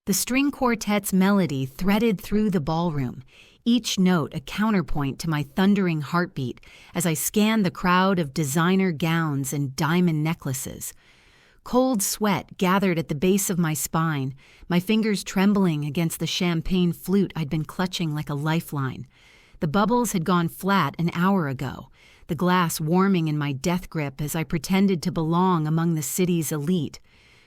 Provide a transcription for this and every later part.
The string quartet's melody threaded through the ballroom, each note a counterpoint to my thundering heartbeat as I scanned the crowd of designer gowns and diamond necklaces. Cold sweat gathered at the base of my spine, my fingers trembling against the champagne flute I'd been clutching like a lifeline. The bubbles had gone flat an hour ago, the glass warming in my death grip as I pretended to belong among the city's elite.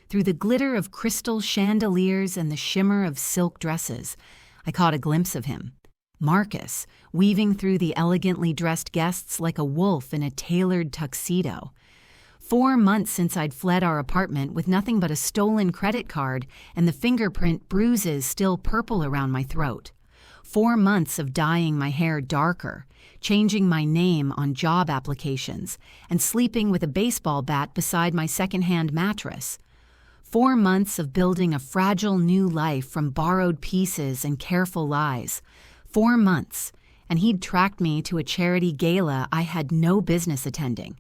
Through the glitter of crystal chandeliers and the shimmer of silk dresses, I caught a glimpse of him. Marcus, weaving through the elegantly dressed guests like a wolf in a tailored tuxedo. 4 months since I'd fled our apartment with nothing but a stolen credit card and the fingerprint bruises still purple around my throat. 4 months of dyeing my hair darker, changing my name on job applications, and sleeping with a baseball bat beside my secondhand mattress. 4 months of building a fragile new life from borrowed pieces and careful lies. 4 months, and he'd tracked me to a charity gala I had no business attending.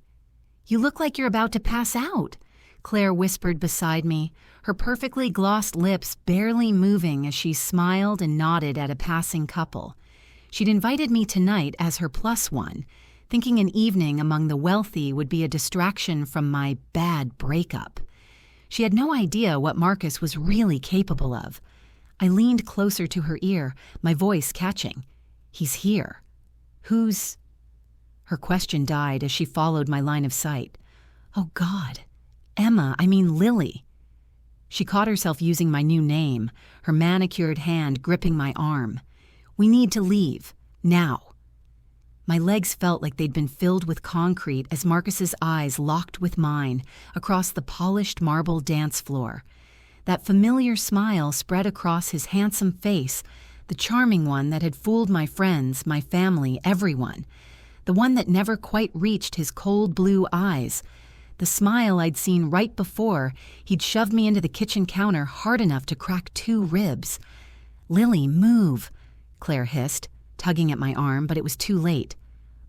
"You look like you're about to pass out," Claire whispered beside me, her perfectly glossed lips barely moving as she smiled and nodded at a passing couple. She'd invited me tonight as her plus one, thinking an evening among the wealthy would be a distraction from my bad breakup. She had no idea what Marcus was really capable of. I leaned closer to her ear, my voice catching. "He's here." "Who's—" Her question died as she followed my line of sight. "Oh God, Lilly." She caught herself using my new name, her manicured hand gripping my arm. "We need to leave, now." My legs felt like they'd been filled with concrete as Marcus's eyes locked with mine across the polished marble dance floor. That familiar smile spread across his handsome face, the charming one that had fooled my friends, my family, everyone. The one that never quite reached his cold blue eyes. The smile I'd seen right before he'd shoved me into the kitchen counter hard enough to crack 2 ribs. "Lilly, move," Claire hissed, tugging at my arm, but it was too late.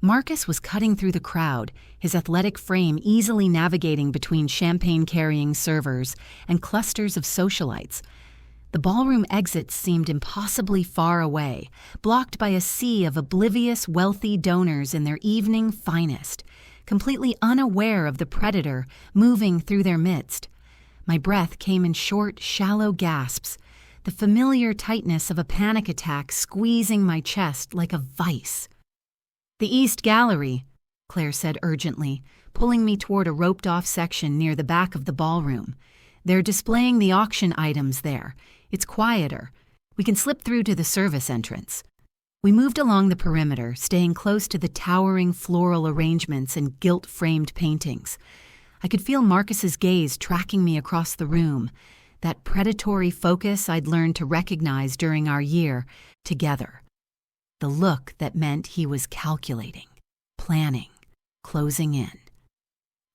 Marcus was cutting through the crowd, his athletic frame easily navigating between champagne-carrying servers and clusters of socialites. The ballroom exits seemed impossibly far away, blocked by a sea of oblivious, wealthy donors in their evening finest, completely unaware of the predator moving through their midst. My breath came in short, shallow gasps, the familiar tightness of a panic attack squeezing my chest like a vice. "The East Gallery," Claire said urgently, pulling me toward a roped-off section near the back of the ballroom. "They're displaying the auction items there. It's quieter. We can slip through to the service entrance." We moved along the perimeter, staying close to the towering floral arrangements and gilt-framed paintings. I could feel Marcus's gaze tracking me across the room, that predatory focus I'd learned to recognize during our year together. The look that meant he was calculating, planning, closing in.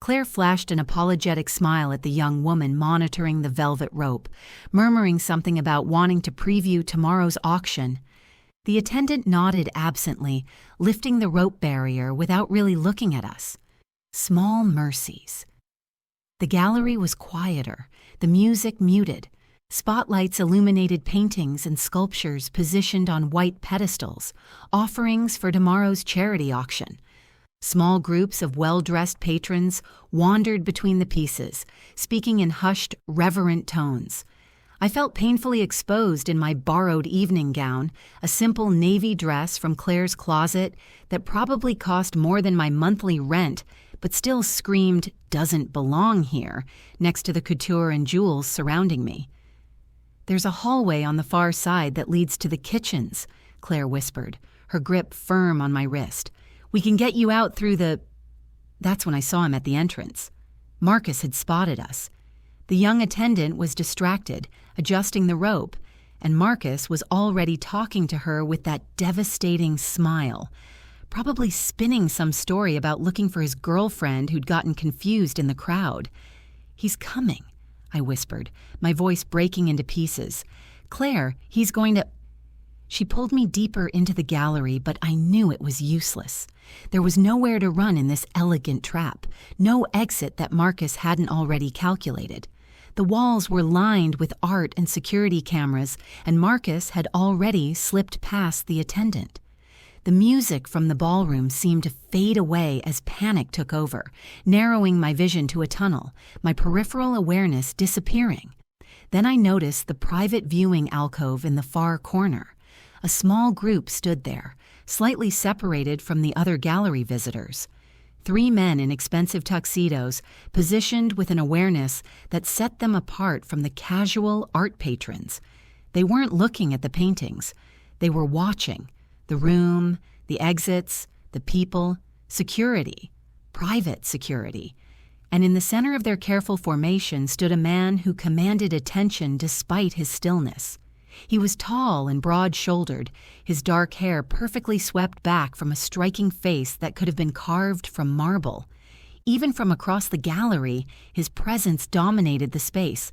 Claire flashed an apologetic smile at the young woman monitoring the velvet rope, murmuring something about wanting to preview tomorrow's auction. The attendant nodded absently, lifting the rope barrier without really looking at us. Small mercies. The gallery was quieter, the music muted. Spotlights illuminated paintings and sculptures positioned on white pedestals, offerings for tomorrow's charity auction. Small groups of well-dressed patrons wandered between the pieces, speaking in hushed, reverent tones. I felt painfully exposed in my borrowed evening gown, a simple navy dress from Claire's closet that probably cost more than my monthly rent, but still screamed, "Doesn't belong here," next to the couture and jewels surrounding me. "There's a hallway on the far side that leads to the kitchens," Claire whispered, her grip firm on my wrist. "We can get you out through the—" That's when I saw him at the entrance. Marcus had spotted us. The young attendant was distracted, adjusting the rope, and Marcus was already talking to her with that devastating smile, probably spinning some story about looking for his girlfriend who'd gotten confused in the crowd. "He's coming," I whispered, my voice breaking into pieces. "Claire, he's going to—" She pulled me deeper into the gallery, but I knew it was useless. There was nowhere to run in this elegant trap, no exit that Marcus hadn't already calculated. The walls were lined with art and security cameras, and Marcus had already slipped past the attendant. The music from the ballroom seemed to fade away as panic took over, narrowing my vision to a tunnel, my peripheral awareness disappearing. Then I noticed the private viewing alcove in the far corner. A small group stood there, slightly separated from the other gallery visitors. 3 men in expensive tuxedos, positioned with an awareness that set them apart from the casual art patrons. They weren't looking at the paintings. They were watching. The room, the exits, the people, security, private security. And in the center of their careful formation stood a man who commanded attention despite his stillness. He was tall and broad-shouldered, his dark hair perfectly swept back from a striking face that could have been carved from marble. Even from across the gallery, his presence dominated the space.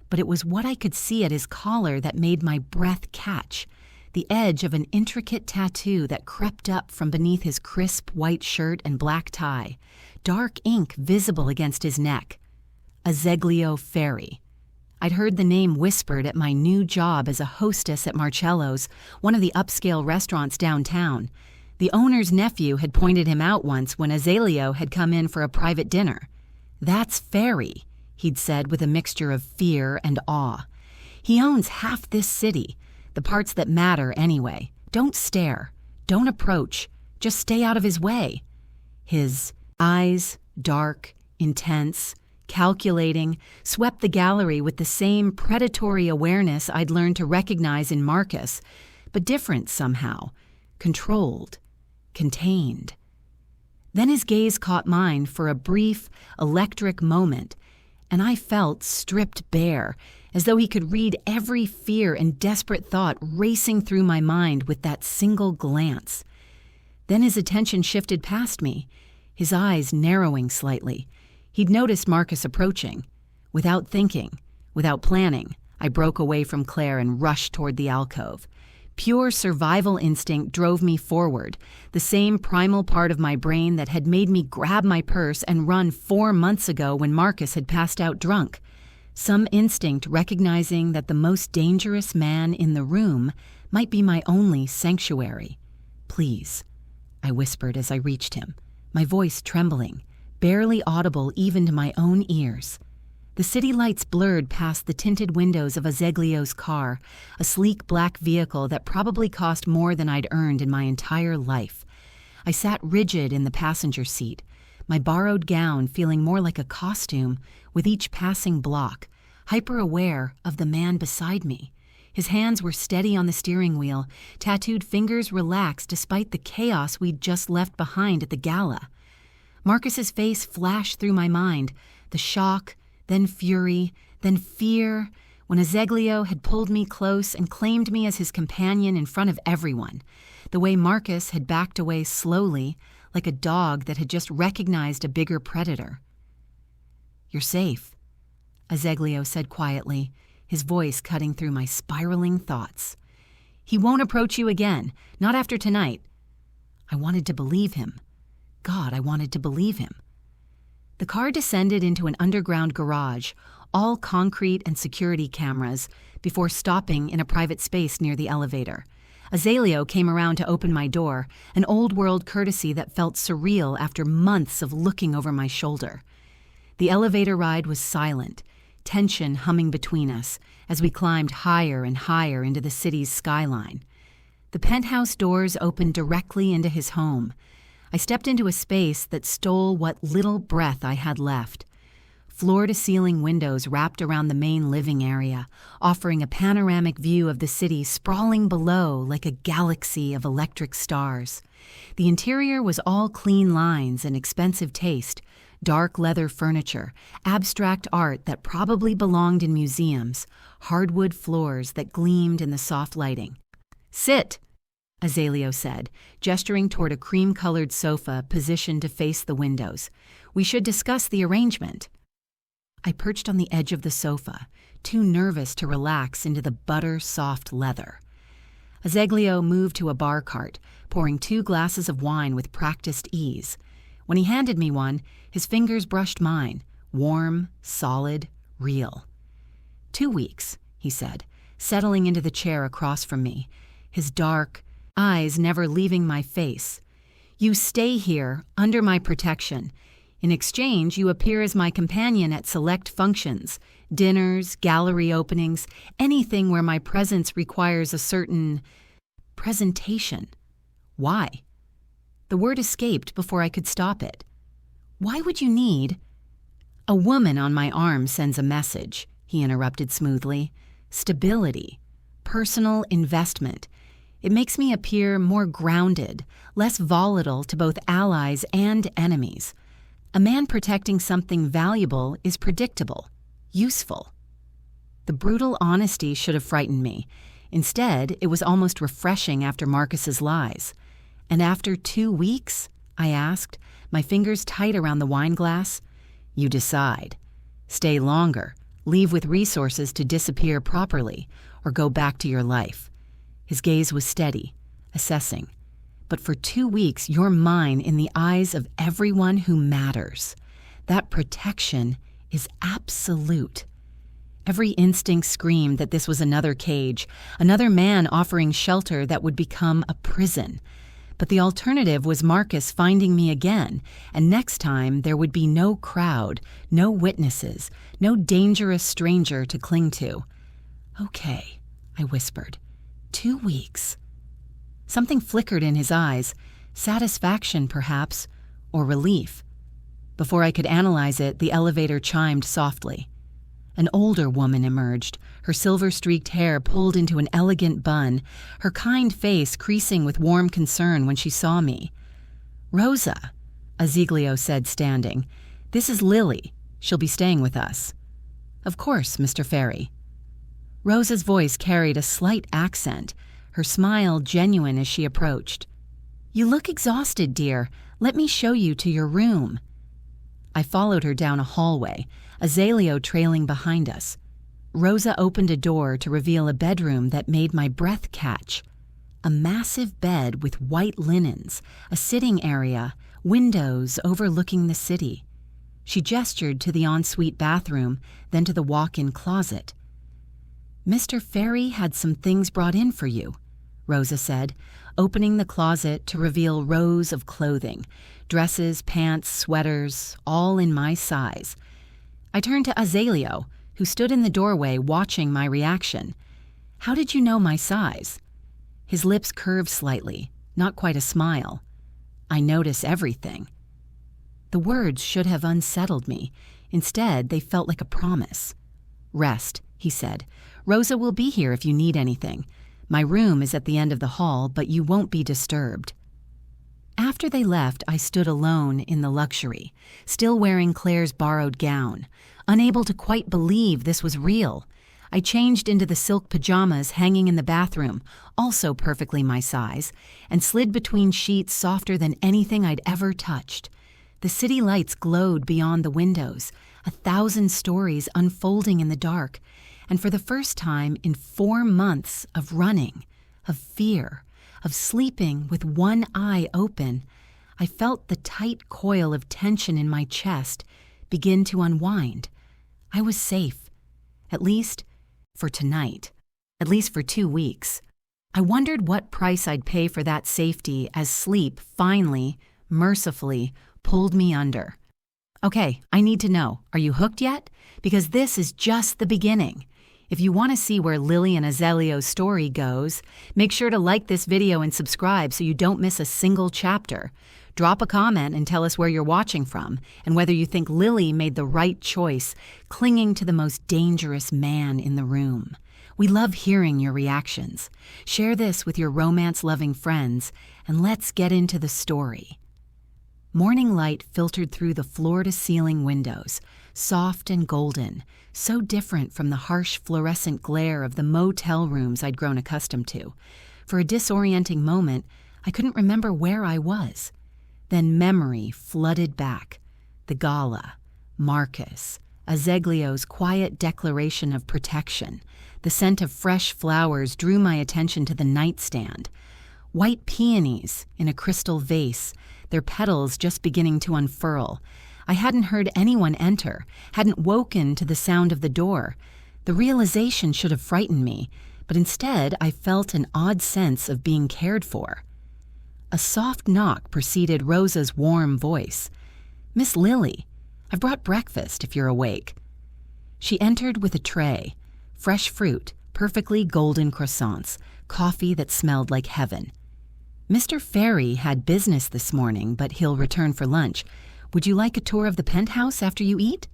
But it was what I could see at his collar that made my breath catch. The edge of an intricate tattoo that crept up from beneath his crisp white shirt and black tie, dark ink visible against his neck. Azeglio Ferri. I'd heard the name whispered at my new job as a hostess at Marcello's, one of the upscale restaurants downtown. The owner's nephew had pointed him out once when Azeglio had come in for a private dinner. "That's Ferri," he'd said with a mixture of fear and awe. "He owns half this city. The parts that matter anyway. Don't stare. Don't approach. Just stay out of his way." His eyes, dark, intense, calculating, swept the gallery with the same predatory awareness I'd learned to recognize in Marcus, but different somehow. Controlled. Contained. Then his gaze caught mine for a brief, electric moment, and I felt stripped bare, as though he could read every fear and desperate thought racing through my mind with that single glance. Then his attention shifted past me, his eyes narrowing slightly. He'd noticed Marcus approaching. Without thinking, without planning, I broke away from Claire and rushed toward the alcove. Pure survival instinct drove me forward, the same primal part of my brain that had made me grab my purse and run 4 months ago when Marcus had passed out drunk. Some instinct recognizing that the most dangerous man in the room might be my only sanctuary. "Please," I whispered as I reached him, my voice trembling, barely audible even to my own ears. The city lights blurred past the tinted windows of Azeglio's car, a sleek black vehicle that probably cost more than I'd earned in my entire life. I sat rigid in the passenger seat, my borrowed gown feeling more like a costume with each passing block, hyper-aware of the man beside me. His hands were steady on the steering wheel, tattooed fingers relaxed despite the chaos we'd just left behind at the gala. Marcus's face flashed through my mind, the shock, then fury, then fear, when Azeglio had pulled me close and claimed me as his companion in front of everyone, the way Marcus had backed away slowly, like a dog that had just recognized a bigger predator. "You're safe," Azeglio said quietly, his voice cutting through my spiraling thoughts. "He won't approach you again, not after tonight." I wanted to believe him. God, I wanted to believe him. The car descended into an underground garage, all concrete and security cameras, before stopping in a private space near the elevator. Azeglio came around to open my door, an old-world courtesy that felt surreal after months of looking over my shoulder. The elevator ride was silent, tension humming between us as we climbed higher and higher into the city's skyline. The penthouse doors opened directly into his home. I stepped into a space that stole what little breath I had left. Floor-to-ceiling windows wrapped around the main living area, offering a panoramic view of the city sprawling below like a galaxy of electric stars. The interior was all clean lines and expensive taste, dark leather furniture, abstract art that probably belonged in museums, hardwood floors that gleamed in the soft lighting. "Sit," Azeglio said, gesturing toward a cream-colored sofa positioned to face the windows. "We should discuss the arrangement." I perched on the edge of the sofa, too nervous to relax into the butter-soft leather. Azeglio moved to a bar cart, pouring 2 glasses of wine with practiced ease. When he handed me one, his fingers brushed mine, warm, solid, real. 2 weeks, he said, settling into the chair across from me, his dark eyes never leaving my face. You stay here, under my protection. In exchange, you appear as my companion at select functions, dinners, gallery openings, anything where my presence requires a certain presentation. Why? The word escaped before I could stop it. Why would you need? A woman on my arm sends a message, he interrupted smoothly. Stability, personal investment. It makes me appear more grounded, less volatile to both allies and enemies. A man protecting something valuable is predictable, useful. The brutal honesty should have frightened me. Instead, it was almost refreshing after Marcus's lies. And after 2 weeks? I asked, my fingers tight around the wine glass. You decide. Stay longer, leave with resources to disappear properly, or go back to your life. His gaze was steady, assessing. But for 2 weeks, you're mine in the eyes of everyone who matters. That protection is absolute. Every instinct screamed that this was another cage, another man offering shelter that would become a prison. But the alternative was Marcus finding me again, and next time there would be no crowd, no witnesses, no dangerous stranger to cling to. Okay, I whispered. 2 weeks. Something flickered in his eyes, satisfaction perhaps, or relief. Before I could analyze it, the elevator chimed softly. An older woman emerged, her silver-streaked hair pulled into an elegant bun, her kind face creasing with warm concern when she saw me. "Rosa," Azeglio said, standing. "This is Lilly. She'll be staying with us." "Of course, Mr. Ferri." Rosa's voice carried a slight accent, her smile genuine as she approached. "You look exhausted, dear. Let me show you to your room." I followed her down a hallway, Azeglio trailing behind us. Rosa opened a door to reveal a bedroom that made my breath catch. A massive bed with white linens, a sitting area, windows overlooking the city. She gestured to the ensuite bathroom, then to the walk-in closet. "Mr. Ferri had some things brought in for you," Rosa said, opening the closet to reveal rows of clothing, dresses, pants, sweaters, all in my size. I turned to Azeglio, who stood in the doorway watching my reaction. "How did you know my size?" His lips curved slightly, not quite a smile. "I notice everything." The words should have unsettled me. Instead, they felt like a promise. "Rest," he said. "Rosa will be here if you need anything. My room is at the end of the hall, but you won't be disturbed." After they left, I stood alone in the luxury, still wearing Claire's borrowed gown, unable to quite believe this was real. I changed into the silk pajamas hanging in the bathroom, also perfectly my size, and slid between sheets softer than anything I'd ever touched. The city lights glowed beyond the windows, 1,000 stories unfolding in the dark, and for the first time in 4 months of running, of fear, of sleeping with one eye open, I felt the tight coil of tension in my chest begin to unwind. I was safe, at least for tonight, at least for 2 weeks. I wondered what price I'd pay for that safety as sleep finally, mercifully, pulled me under. Okay, I need to know, are you hooked yet? Because this is just the beginning. If you want to see where Lilly and Azeglio's story goes, make sure to like this video and subscribe so you don't miss a single chapter. Drop a comment and tell us where you're watching from and whether you think Lilly made the right choice, clinging to the most dangerous man in the room. We love hearing your reactions. Share this with your romance-loving friends, and let's get into the story. Morning light filtered through the floor-to-ceiling windows, soft and golden, so different from the harsh fluorescent glare of the motel rooms I'd grown accustomed to. For a disorienting moment, I couldn't remember where I was. Then memory flooded back. The gala, Marcus, Azeglio's quiet declaration of protection. The scent of fresh flowers drew my attention to the nightstand. White peonies in a crystal vase, their petals just beginning to unfurl. I hadn't heard anyone enter, hadn't woken to the sound of the door. The realization should have frightened me, but instead I felt an odd sense of being cared for. A soft knock preceded Rosa's warm voice. "Miss Lilly, I've brought breakfast if you're awake." She entered with a tray, fresh fruit, perfectly golden croissants, coffee that smelled like heaven. "Mr. Ferri had business this morning, but he'll return for lunch. Would you like a tour of the penthouse after you eat?"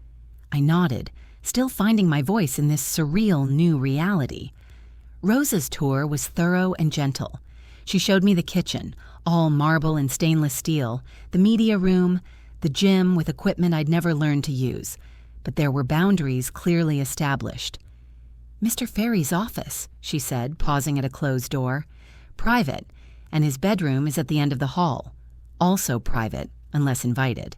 I nodded, still finding my voice in this surreal new reality. Rosa's tour was thorough and gentle. She showed me the kitchen, all marble and stainless steel, the media room, the gym with equipment I'd never learned to use, but there were boundaries clearly established. "Mr. Ferri's office," she said, pausing at a closed door. "Private, and his bedroom is at the end of the hall. Also private, unless invited."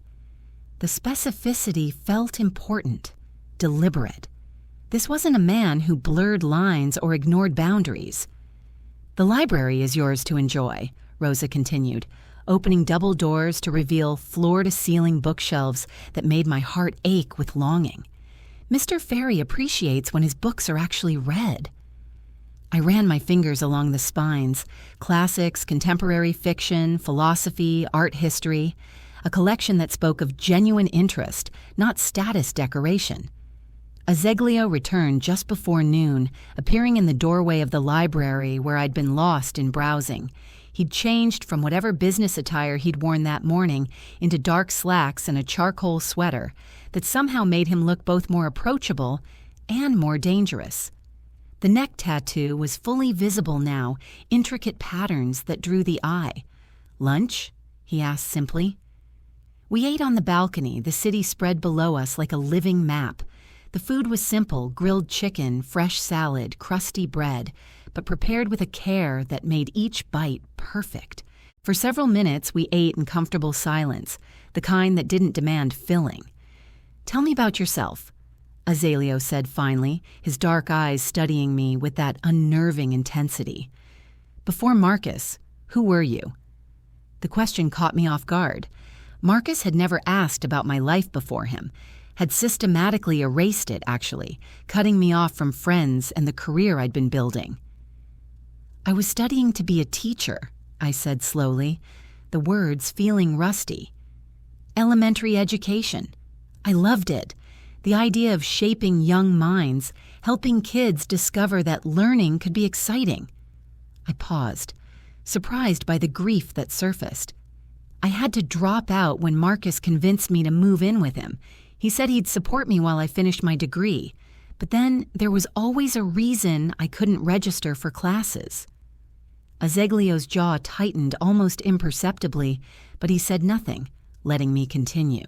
The specificity felt important, deliberate. This wasn't a man who blurred lines or ignored boundaries. "The library is yours to enjoy," Rosa continued, opening double doors to reveal floor-to-ceiling bookshelves that made my heart ache with longing. "Mr. Ferri appreciates when his books are actually read." I ran my fingers along the spines: classics, contemporary fiction, philosophy, art history, a collection that spoke of genuine interest, not status decoration. Azeglio returned just before noon, appearing in the doorway of the library where I'd been lost in browsing. He'd changed from whatever business attire he'd worn that morning into dark slacks and a charcoal sweater that somehow made him look both more approachable and more dangerous. The neck tattoo was fully visible now, intricate patterns that drew the eye. "Lunch?" he asked simply. We ate on the balcony, the city spread below us like a living map. The food was simple: grilled chicken, fresh salad, crusty bread, but prepared with a care that made each bite perfect. For several minutes we ate in comfortable silence, the kind that didn't demand filling. "Tell me about yourself," Azeglio said finally, his dark eyes studying me with that unnerving intensity. "Before Marcus, who were you?" The question caught me off guard. Marcus had never asked about my life before him, had systematically erased it, actually, cutting me off from friends and the career I'd been building. "I was studying to be a teacher," I said slowly, the words feeling rusty. "Elementary education. I loved it. The idea of shaping young minds, helping kids discover that learning could be exciting." I paused, surprised by the grief that surfaced. I had to drop out when Marcus convinced me to move in with him. He said he'd support me while I finished my degree, but then there was always a reason I couldn't register for classes. Azeglio's jaw tightened almost imperceptibly, but he said nothing, letting me continue.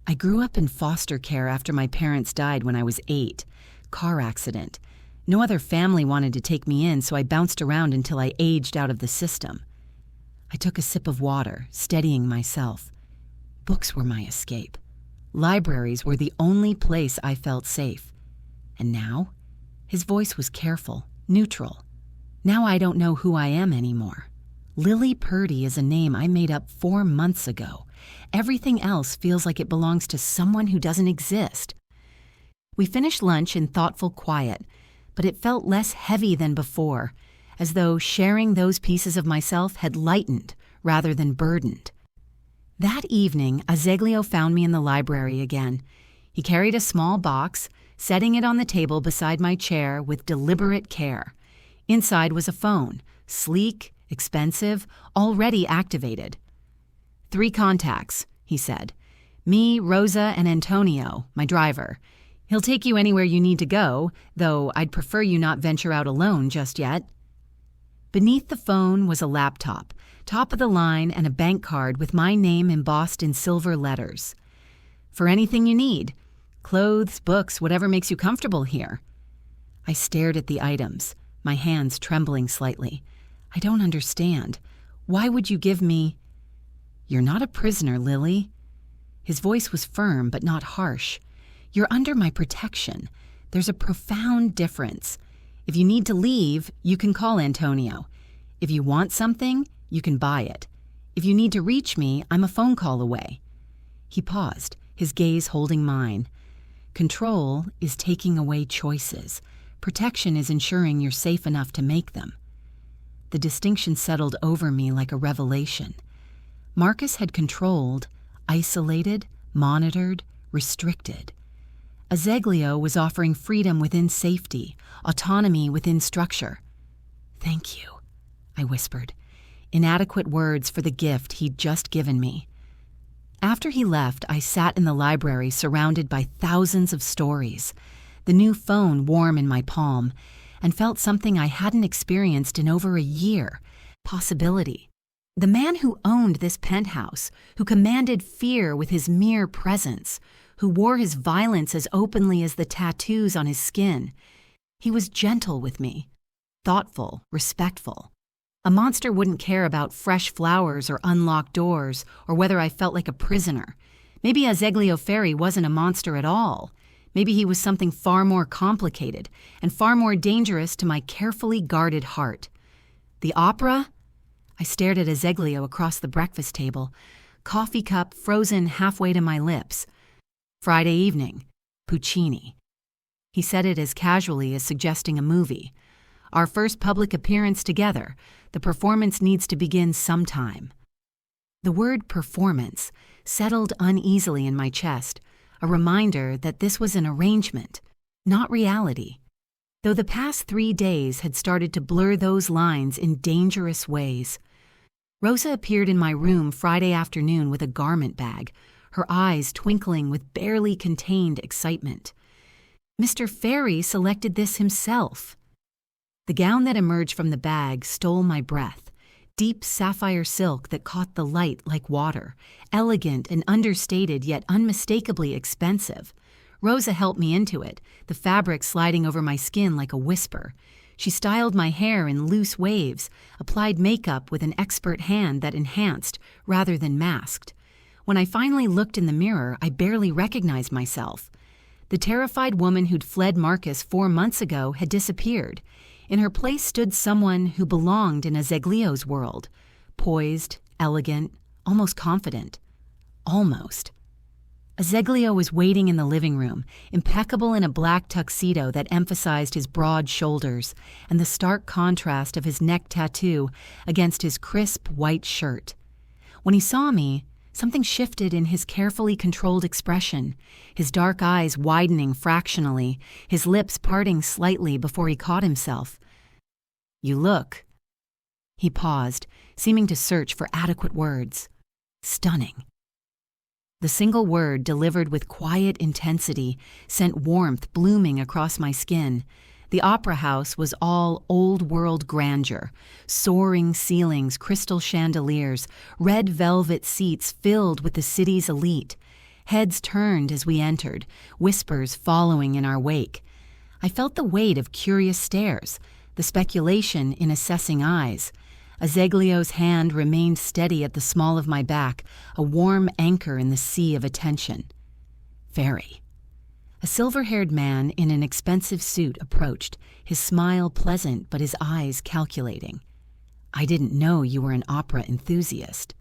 "I grew up in foster care after my parents died when I was 8. Car accident. No other family wanted to take me in, so I bounced around until I aged out of the system." I took a sip of water, steadying myself. Books were my escape. Libraries were the only place I felt safe. And now? His voice was careful, neutral. "Now I don't know who I am anymore. Lilly Purdy is a name I made up 4 months ago. Everything else feels like it belongs to someone who doesn't exist." We finished lunch in thoughtful quiet, but it felt less heavy than before, as though sharing those pieces of myself had lightened rather than burdened. That evening, Azeglio found me in the library again. He carried a small box, setting it on the table beside my chair with deliberate care. Inside was a phone, sleek, expensive, already activated. 3 contacts, he said. "Me, Rosa, and Antonio, my driver. He'll take you anywhere you need to go, though I'd prefer you not venture out alone just yet." Beneath the phone was a laptop, top of the line, and a bank card with my name embossed in silver letters. "For anything you need. Clothes, books, whatever makes you comfortable here." I stared at the items, my hands trembling slightly. "I don't understand. Why would you give me—" "You're not a prisoner, Lilly." His voice was firm but not harsh. "You're under my protection. There's a profound difference. If you need to leave, you can call Antonio. If you want something, you can buy it. If you need to reach me, I'm a phone call away." He paused, his gaze holding mine. Control is taking away choices. Protection is ensuring you're safe enough to make them. The distinction settled over me like a revelation. Marcus had controlled, isolated, monitored, restricted. Azeglio was offering freedom within safety, autonomy within structure. "Thank you," I whispered, inadequate words for the gift he'd just given me. After he left, I sat in the library surrounded by thousands of stories, the new phone warm in my palm, and felt something I hadn't experienced in over a year: possibility. The man who owned this penthouse, who commanded fear with his mere presence, who wore his violence as openly as the tattoos on his skin, he was gentle with me, thoughtful, respectful. A monster wouldn't care about fresh flowers or unlocked doors or whether I felt like a prisoner. Maybe Azeglio Ferri wasn't a monster at all. Maybe he was something far more complicated and far more dangerous to my carefully guarded heart. The opera? I stared at Azeglio across the breakfast table, coffee cup frozen halfway to my lips. Friday evening, Puccini. He said it as casually as suggesting a movie. Our first public appearance together. The performance needs to begin sometime. The word performance settled uneasily in my chest, a reminder that this was an arrangement, not reality. Though the past 3 days had started to blur those lines in dangerous ways. Rosa appeared in my room Friday afternoon with a garment bag, her eyes twinkling with barely contained excitement. Mr. Ferri selected this himself. The gown that emerged from the bag stole my breath, deep sapphire silk that caught the light like water, elegant and understated yet unmistakably expensive. Rosa helped me into it, the fabric sliding over my skin like a whisper. She styled my hair in loose waves, applied makeup with an expert hand that enhanced rather than masked. When I finally looked in the mirror, I barely recognized myself. The terrified woman who'd fled Marcus 4 months ago had disappeared. In her place stood someone who belonged in Azeglio's world, poised, elegant, almost confident. Almost. Azeglio was waiting in the living room, impeccable in a black tuxedo that emphasized his broad shoulders and the stark contrast of his neck tattoo against his crisp white shirt. When he saw me, something shifted in his carefully controlled expression, his dark eyes widening fractionally, his lips parting slightly before he caught himself. "You look." He paused, seeming to search for adequate words. "Stunning." The single word, delivered with quiet intensity, sent warmth blooming across my skin. The opera house was all old-world grandeur, soaring ceilings, crystal chandeliers, red velvet seats filled with the city's elite. Heads turned as we entered, whispers following in our wake. I felt the weight of curious stares, the speculation in assessing eyes. Azeglio's hand remained steady at the small of my back, a warm anchor in the sea of attention. Ferri. A silver-haired man in an expensive suit approached, his smile pleasant but his eyes calculating. "I didn't know you were an opera enthusiast."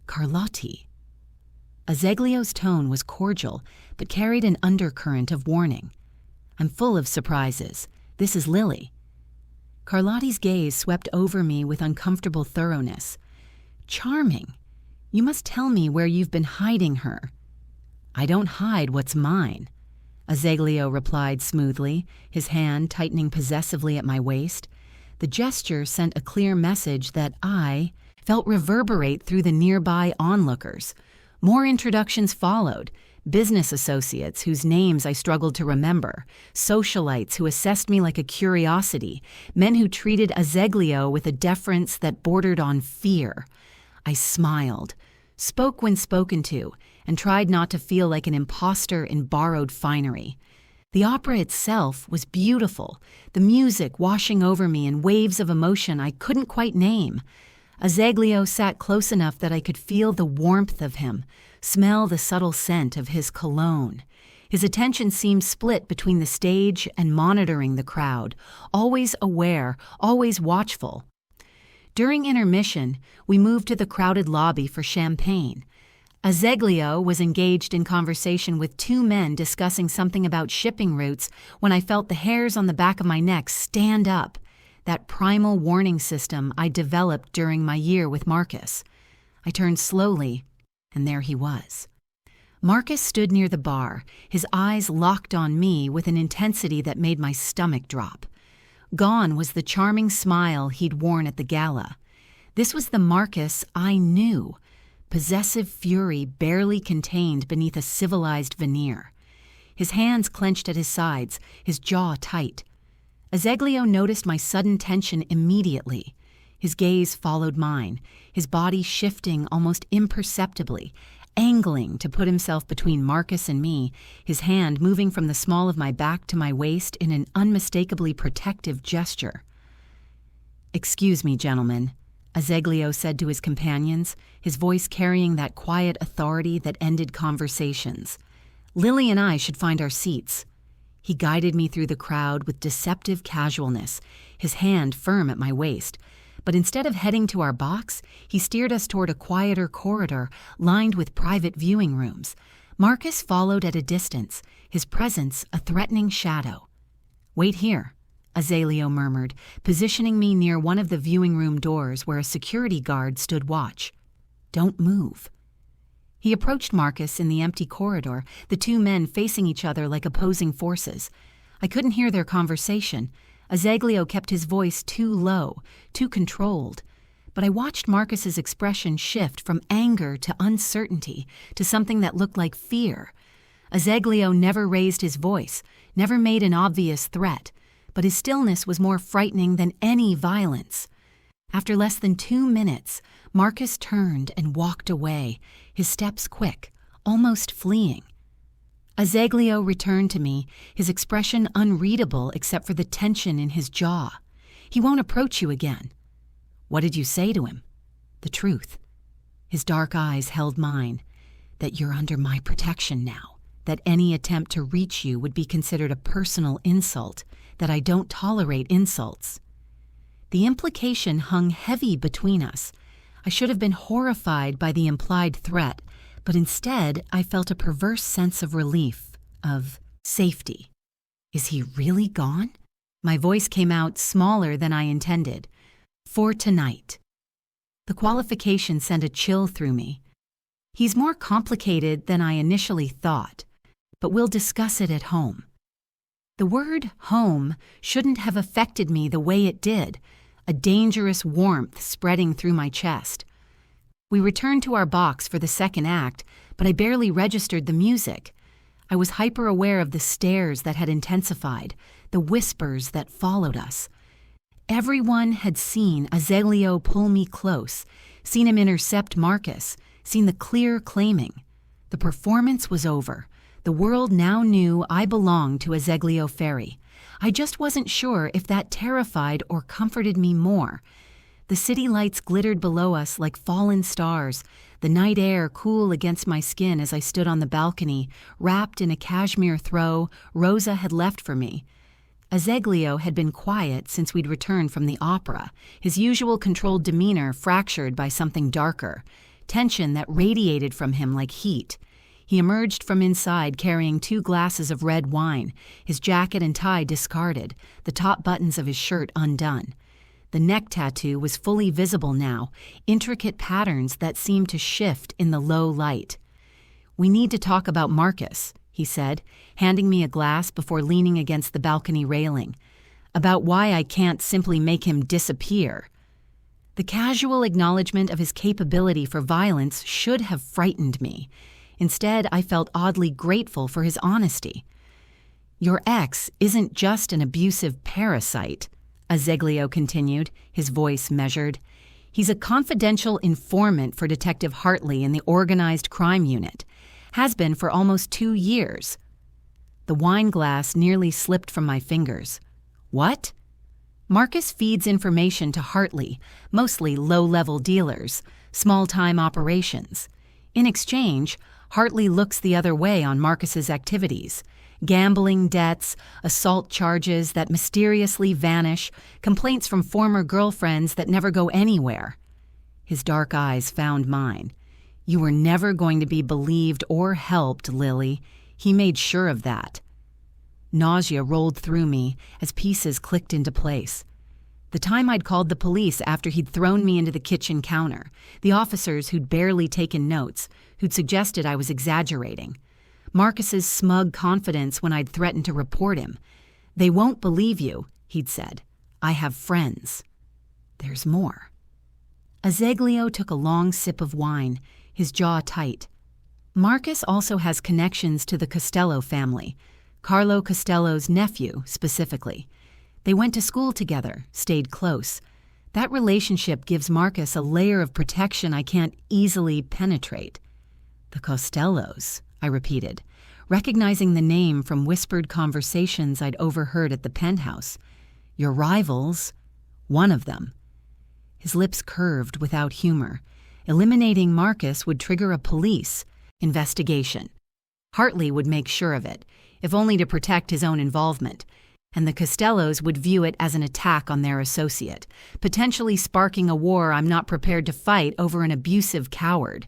"Carlotti." Azeglio's tone was cordial, but carried an undercurrent of warning. "I'm full of surprises. This is Lilly." Carlotti's gaze swept over me with uncomfortable thoroughness. "Charming. You must tell me where you've been hiding her." "I don't hide what's mine," Azeglio replied smoothly, his hand tightening possessively at my waist. The gesture sent a clear message that I felt reverberate through the nearby onlookers. More introductions followed, business associates whose names I struggled to remember, socialites who assessed me like a curiosity, men who treated Azeglio with a deference that bordered on fear. I smiled, spoke when spoken to, and tried not to feel like an imposter in borrowed finery. The opera itself was beautiful, the music washing over me in waves of emotion I couldn't quite name. Azeglio sat close enough that I could feel the warmth of him, smell the subtle scent of his cologne. His attention seemed split between the stage and monitoring the crowd, always aware, always watchful. During intermission, we moved to the crowded lobby for champagne. Azeglio was engaged in conversation with two men discussing something about shipping routes when I felt the hairs on the back of my neck stand up, that primal warning system I developed during my year with Marcus. I turned slowly, and there he was. Marcus stood near the bar, his eyes locked on me with an intensity that made my stomach drop. Gone was the charming smile he'd worn at the gala. This was the Marcus I knew, possessive fury barely contained beneath a civilized veneer. His hands clenched at his sides, his jaw tight. Azeglio noticed my sudden tension immediately. His gaze followed mine, his body shifting almost imperceptibly, angling to put himself between Marcus and me, his hand moving from the small of my back to my waist in an unmistakably protective gesture. "Excuse me, gentlemen," Azeglio said to his companions, his voice carrying that quiet authority that ended conversations. "Lilly and I should find our seats." He guided me through the crowd with deceptive casualness, his hand firm at my waist. But instead of heading to our box, he steered us toward a quieter corridor lined with private viewing rooms. Marcus followed at a distance, his presence a threatening shadow. "Wait here," Azeglio murmured, positioning me near one of the viewing room doors where a security guard stood watch. "Don't move." He approached Marcus in the empty corridor, the two men facing each other like opposing forces. I couldn't hear their conversation. Azeglio kept his voice too low, too controlled. But I watched Marcus's expression shift from anger to uncertainty to something that looked like fear. Azeglio never raised his voice, never made an obvious threat, but his stillness was more frightening than any violence. After less than 2 minutes, Marcus turned and walked away, his steps quick, almost fleeing. Azeglio returned to me, his expression unreadable except for the tension in his jaw. "He won't approach you again." "What did you say to him?" "The truth." His dark eyes held mine. "That you're under my protection now, that any attempt to reach you would be considered a personal insult, that I don't tolerate insults." The implication hung heavy between us. I should have been horrified by the implied threat, but instead I felt a perverse sense of relief, of safety. "Is he really gone?" My voice came out smaller than I intended. "For tonight." The qualification sent a chill through me. "He's more complicated than I initially thought, but we'll discuss it at home." The word home shouldn't have affected me the way it did, a dangerous warmth spreading through my chest. We returned to our box for the second act, but I barely registered the music. I was hyper-aware of the stares that had intensified, the whispers that followed us. Everyone had seen Azeglio pull me close, seen him intercept Marcus, seen the clear claiming. The performance was over. The world now knew I belonged to Azeglio Ferri. I just wasn't sure if that terrified or comforted me more. The city lights glittered below us like fallen stars, the night air cool against my skin as I stood on the balcony, wrapped in a cashmere throw Rosa had left for me. Azeglio had been quiet since we'd returned from the opera, his usual controlled demeanor fractured by something darker, tension that radiated from him like heat. He emerged from inside carrying 2 glasses of red wine, his jacket and tie discarded, the top buttons of his shirt undone. The neck tattoo was fully visible now, intricate patterns that seemed to shift in the low light. "We need to talk about Marcus," he said, handing me a glass before leaning against the balcony railing. "About why I can't simply make him disappear." The casual acknowledgement of his capability for violence should have frightened me. Instead, I felt oddly grateful for his honesty. "Your ex isn't just an abusive parasite," Azeglio continued, his voice measured. "He's a confidential informant for Detective Hartley in the Organized Crime Unit. Has been for almost 2 years. The wine glass nearly slipped from my fingers. "What?" "Marcus feeds information to Hartley, mostly low-level dealers, small-time operations. In exchange, Hartley looks the other way on Marcus's activities. Gambling debts, assault charges that mysteriously vanish, complaints from former girlfriends that never go anywhere." His dark eyes found mine. You were never going to be believed or helped, Lilly. He made sure of that. Nausea rolled through me as pieces clicked into place. The time I'd called the police after he'd thrown me into the kitchen counter, the officers who'd barely taken notes, who'd suggested I was exaggerating. Marcus's smug confidence when I'd threatened to report him. "They won't believe you," he'd said. "I have friends." There's more. Azeglio took a long sip of wine, his jaw tight. Marcus also has connections to the Costello family, Carlo Costello's nephew specifically. They went to school together, stayed close. That relationship gives Marcus a layer of protection I can't easily penetrate. The Costellos, I repeated, recognizing the name from whispered conversations I'd overheard at the penthouse. Your rivals, one of them. His lips curved without humor. Eliminating Marcus would trigger a police investigation. Hartley would make sure of it, if only to protect his own involvement, and the Costellos would view it as an attack on their associate, potentially sparking a war I'm not prepared to fight over an abusive coward.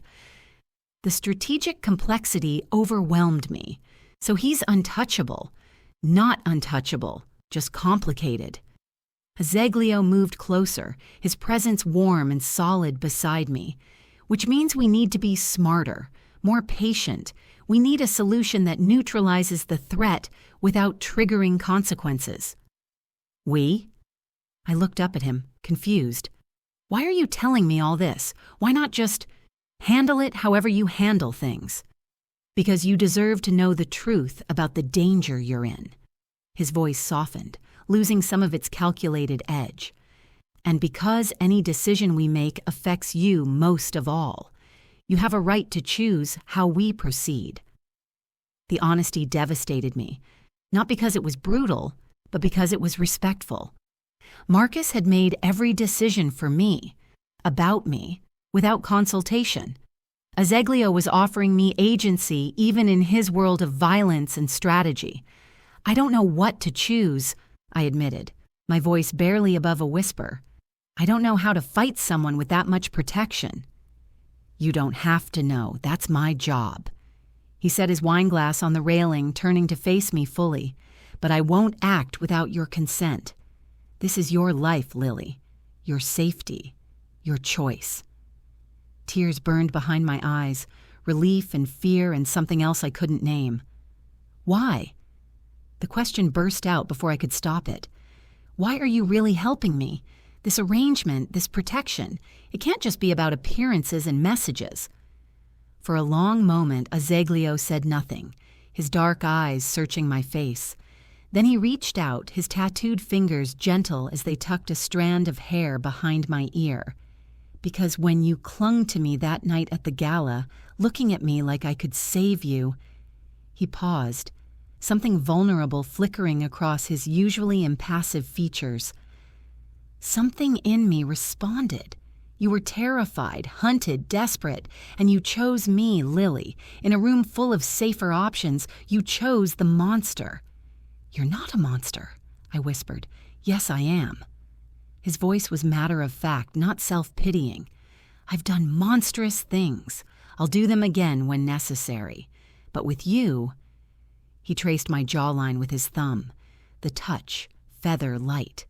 The strategic complexity overwhelmed me. So he's untouchable. Not untouchable, just complicated. Azeglio moved closer, his presence warm and solid beside me, which means we need to be smarter, more patient. We need a solution that neutralizes the threat without triggering consequences. We? I looked up at him, confused. Why are you telling me all this? Why not just handle it however you handle things? Because you deserve to know the truth about the danger you're in. His voice softened, losing some of its calculated edge. And because any decision we make affects you most of all, you have a right to choose how we proceed. The honesty devastated me, not because it was brutal, but because it was respectful. Marcus had made every decision for me, about me, without consultation. Azeglio was offering me agency even in his world of violence and strategy. I don't know what to choose, I admitted, my voice barely above a whisper. I don't know how to fight someone with that much protection. You don't have to know. That's my job. He set his wineglass on the railing, turning to face me fully. But I won't act without your consent. This is your life, Lilly. Your safety. Your choice. Tears burned behind my eyes, relief and fear and something else I couldn't name. Why? The question burst out before I could stop it. Why are you really helping me? This arrangement, this protection, it can't just be about appearances and messages. For a long moment, Azeglio said nothing, his dark eyes searching my face. Then he reached out, his tattooed fingers gentle as they tucked a strand of hair behind my ear. Because when you clung to me that night at the gala, looking at me like I could save you, he paused, something vulnerable flickering across his usually impassive features. Something in me responded. You were terrified, hunted, desperate, and you chose me, Lilly. In a room full of safer options, you chose the monster. You're not a monster, I whispered. Yes, I am. His voice was matter-of-fact, not self-pitying. I've done monstrous things. I'll do them again when necessary. But with you... He traced my jawline with his thumb. The touch, feather light.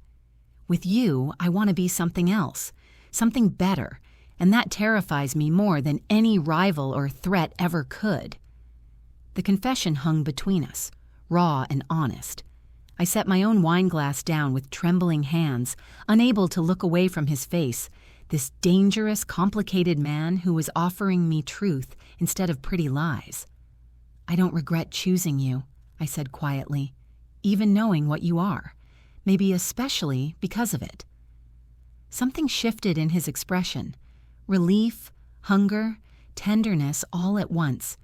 With you, I want to be something else, something better, and that terrifies me more than any rival or threat ever could. The confession hung between us, raw and honest. I set my own wineglass down with trembling hands, unable to look away from his face, this dangerous, complicated man who was offering me truth instead of pretty lies. I don't regret choosing you, I said quietly, even knowing what you are, maybe especially because of it. Something shifted in his expression, relief, hunger, tenderness all at once.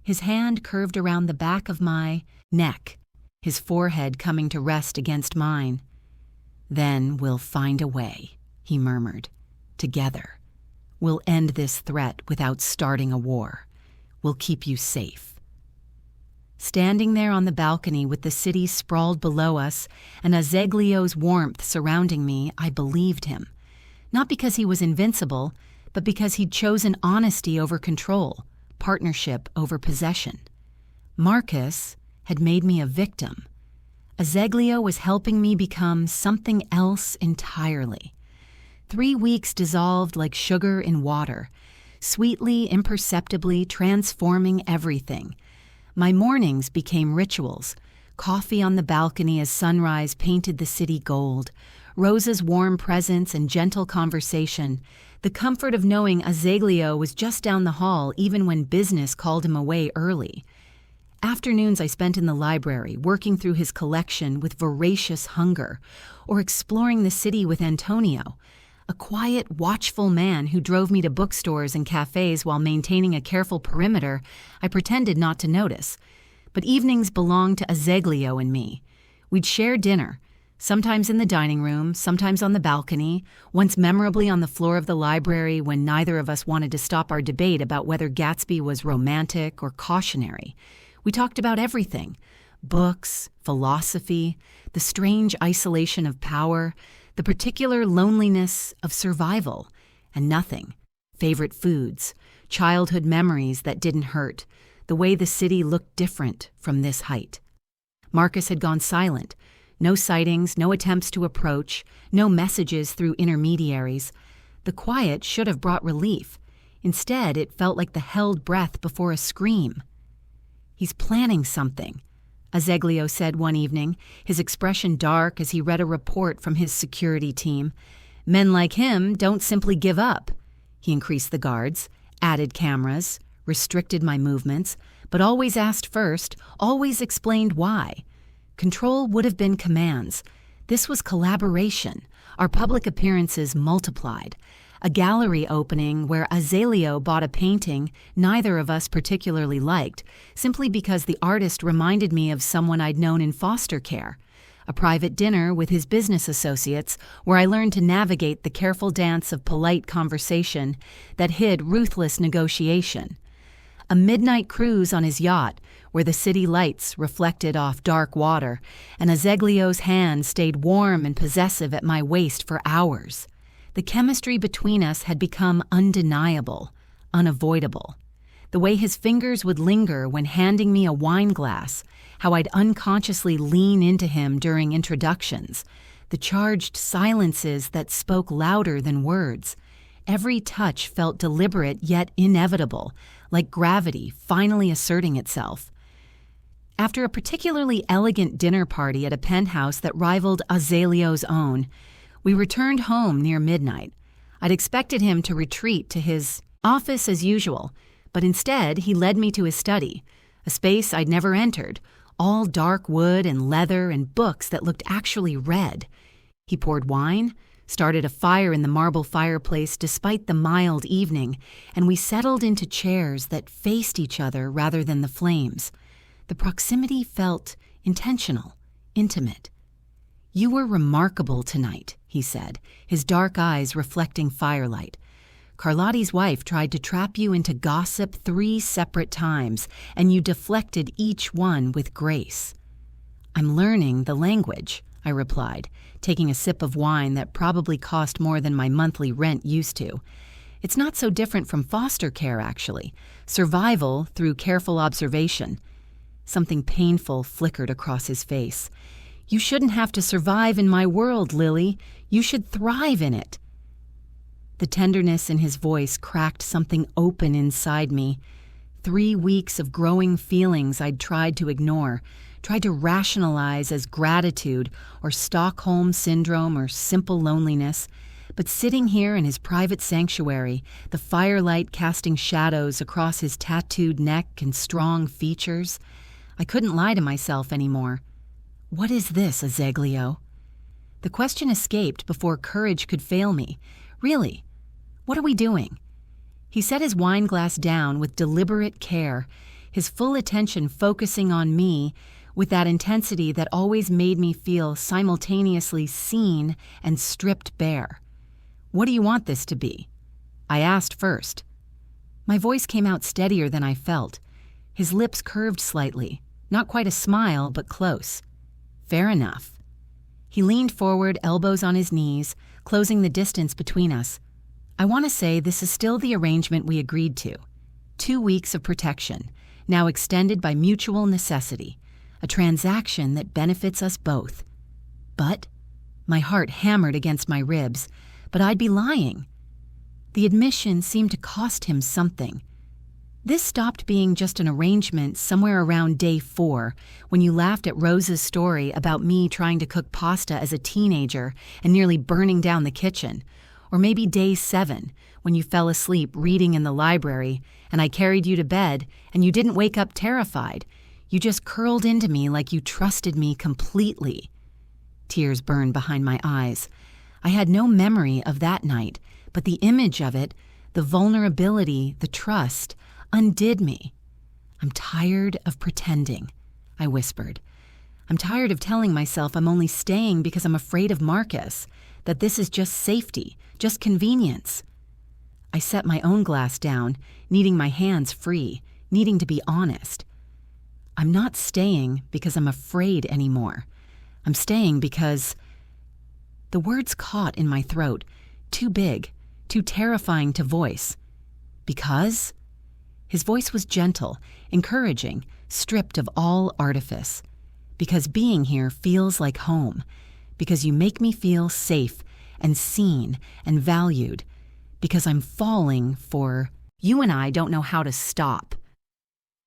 His hand curved around the back of my neck, his forehead coming to rest against mine. Then we'll find a way, he murmured, together. We'll end this threat without starting a war. We'll keep you safe. Standing there on the balcony with the city sprawled below us and Azeglio's warmth surrounding me, I believed him. Not because he was invincible, but because he'd chosen honesty over control, partnership over possession. Marcus had made me a victim. Azeglio was helping me become something else entirely. 3 weeks dissolved like sugar in water, sweetly, imperceptibly transforming everything. My mornings became rituals. Coffee on the balcony as sunrise painted the city gold, Rosa's warm presence and gentle conversation, the comfort of knowing Azeglio was just down the hall even when business called him away early. Afternoons I spent in the library, working through his collection with voracious hunger, or exploring the city with Antonio, a quiet, watchful man who drove me to bookstores and cafes while maintaining a careful perimeter I pretended not to notice. But evenings belonged to Azeglio and me. We'd share dinner, sometimes in the dining room, sometimes on the balcony, once memorably on the floor of the library when neither of us wanted to stop our debate about whether Gatsby was romantic or cautionary. We talked about everything: books, philosophy, the strange isolation of power, the particular loneliness of survival, and nothing. Favorite foods, childhood memories that didn't hurt, the way the city looked different from this height. Marcus had gone silent. No sightings, no attempts to approach, no messages through intermediaries. The quiet should have brought relief. Instead, it felt like the held breath before a scream. "He's planning something," Azeglio said one evening, his expression dark as he read a report from his security team. "Men like him don't simply give up." He increased the guards, added cameras, restricted my movements, but always asked first, always explained why. Control would have been commands. This was collaboration. Our public appearances multiplied. A gallery opening where Azeglio bought a painting neither of us particularly liked, simply because the artist reminded me of someone I'd known in foster care. A private dinner with his business associates where I learned to navigate the careful dance of polite conversation that hid ruthless negotiation. A midnight cruise on his yacht where the city lights reflected off dark water and Azeglio's hand stayed warm and possessive at my waist for hours. The chemistry between us had become undeniable, unavoidable. The way his fingers would linger when handing me a wine glass, how I'd unconsciously lean into him during introductions, the charged silences that spoke louder than words. Every touch felt deliberate yet inevitable, like gravity finally asserting itself. After a particularly elegant dinner party at a penthouse that rivaled Azeglio's own, we returned home near midnight. I'd expected him to retreat to his office as usual, but instead he led me to his study, a space I'd never entered, all dark wood and leather and books that looked actually red. He poured wine, started a fire in the marble fireplace despite the mild evening, and we settled into chairs that faced each other rather than the flames. The proximity felt intentional, intimate. "You were remarkable tonight," he said, his dark eyes reflecting firelight. "Carlotti's wife tried to trap you into gossip 3 separate times, and you deflected each one with grace." "I'm learning the language," I replied, taking a sip of wine that probably cost more than my monthly rent used to. "It's not so different from foster care, actually. Survival through careful observation." Something painful flickered across his face. "You shouldn't have to survive in my world, Lilly. You should thrive in it." The tenderness in his voice cracked something open inside me. 3 weeks of growing feelings I'd tried to ignore, tried to rationalize as gratitude or Stockholm Syndrome or simple loneliness. But sitting here in his private sanctuary, the firelight casting shadows across his tattooed neck and strong features, I couldn't lie to myself anymore. "What is this, Azeglio?" The question escaped before courage could fail me. "Really? What are we doing?" He set his wine glass down with deliberate care, his full attention focusing on me with that intensity that always made me feel simultaneously seen and stripped bare. "What do you want this to be?" I asked first. My voice came out steadier than I felt. His lips curved slightly, not quite a smile, but close. "Fair enough." He leaned forward, elbows on his knees, closing the distance between us. I want to say this is still the arrangement we agreed to. 2 weeks of protection, now extended by mutual necessity, a transaction that benefits us both. But my heart hammered against my ribs, but I'd be lying. The admission seemed to cost him something. This stopped being just an arrangement somewhere around day 4, when you laughed at Rose's story about me trying to cook pasta as a teenager and nearly burning down the kitchen. Or maybe day 7, when you fell asleep reading in the library and I carried you to bed and you didn't wake up terrified. You just curled into me like you trusted me completely. Tears burned behind my eyes. I had no memory of that night, but the image of it, the vulnerability, the trust, undid me. "I'm tired of pretending," I whispered. "I'm tired of telling myself I'm only staying because I'm afraid of Marcus, that this is just safety, just convenience." I set my own glass down, needing my hands free, needing to be honest. I'm not staying because I'm afraid anymore. I'm staying because... The words caught in my throat, too big, too terrifying to voice. Because? His voice was gentle, encouraging, stripped of all artifice. Because being here feels like home. Because you make me feel safe and seen and valued. Because I'm falling for... You and I don't know how to stop.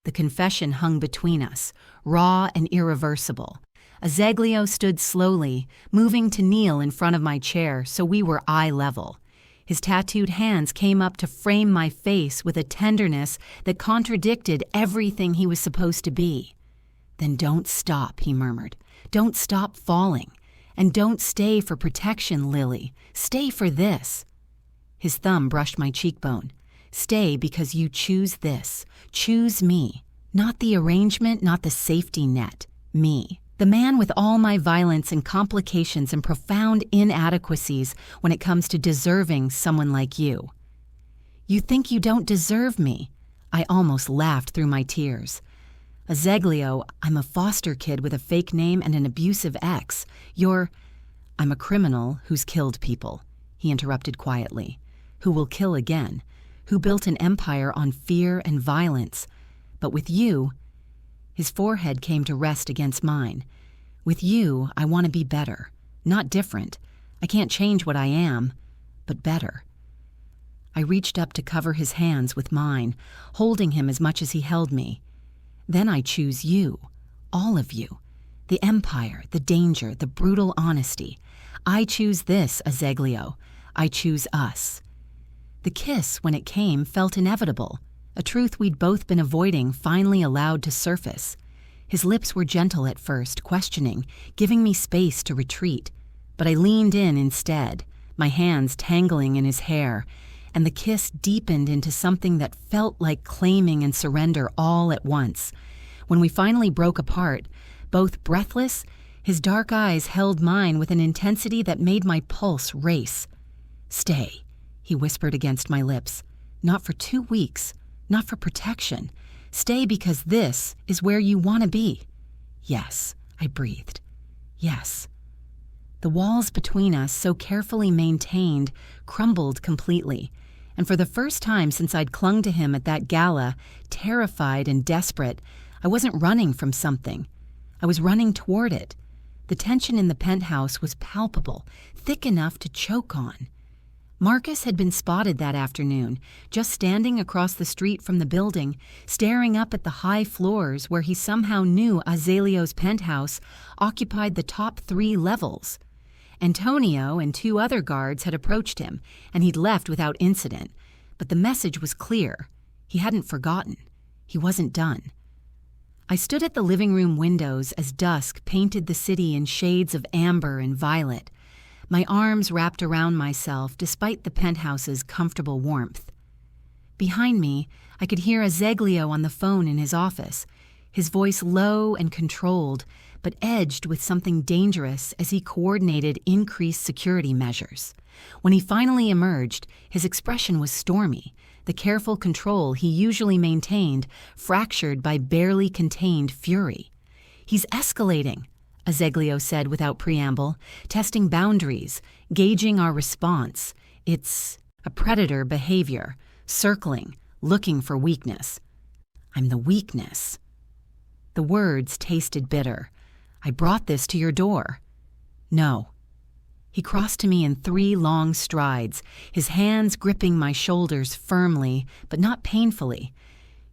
The confession hung between us, raw and irreversible. Azeglio stood slowly, moving to kneel in front of my chair so we were eye level. His tattooed hands came up to frame my face with a tenderness that contradicted everything he was supposed to be. "Then don't stop," he murmured. "Don't stop falling. And don't stay for protection, Lilly. Stay for this." His thumb brushed my cheekbone. "Stay because you choose this. Choose me. Not the arrangement, not the safety net. Me. The man with all my violence and complications and profound inadequacies when it comes to deserving someone like you." "You think you don't deserve me?" I almost laughed through my tears. "Azeglio, I'm a foster kid with a fake name and an abusive ex. I'm a criminal who's killed people," he interrupted quietly. "Who will kill again. Who built an empire on fear and violence. But with you..." His forehead came to rest against mine. "With you, I want to be better. Not different. I can't change what I am, but better." I reached up to cover his hands with mine, holding him as much as he held me. "Then I choose you. All of you. The empire, the danger, the brutal honesty. I choose this, Azeglio. I choose us." The kiss, when it came, felt inevitable. A truth we'd both been avoiding finally allowed to surface. His lips were gentle at first, questioning, giving me space to retreat. But I leaned in instead, my hands tangling in his hair, and the kiss deepened into something that felt like claiming and surrender all at once. When we finally broke apart, both breathless, his dark eyes held mine with an intensity that made my pulse race. "Stay," he whispered against my lips. "Not for 2 weeks. Not for protection. Stay because this is where you want to be." "Yes," I breathed. "Yes." The walls between us, so carefully maintained, crumbled completely, and for the first time since I'd clung to him at that gala, terrified and desperate, I wasn't running from something. I was running toward it. The tension in the penthouse was palpable, thick enough to choke on. Marcus had been spotted that afternoon, just standing across the street from the building, staring up at the high floors where he somehow knew Azeglio's penthouse occupied the top 3 levels. Antonio and 2 other guards had approached him, and he'd left without incident. But the message was clear. He hadn't forgotten. He wasn't done. I stood at the living room windows as dusk painted the city in shades of amber and violet, my arms wrapped around myself despite the penthouse's comfortable warmth. Behind me, I could hear Azeglio on the phone in his office, his voice low and controlled, but edged with something dangerous as he coordinated increased security measures. When he finally emerged, his expression was stormy, the careful control he usually maintained fractured by barely contained fury. "He's escalating," Azeglio said without preamble, "testing boundaries, gauging our response. It's..." a predator behavior, circling, looking for weakness. I'm the weakness. The words tasted bitter. I brought this to your door. No. He crossed to me in 3 long strides, his hands gripping my shoulders firmly, but not painfully.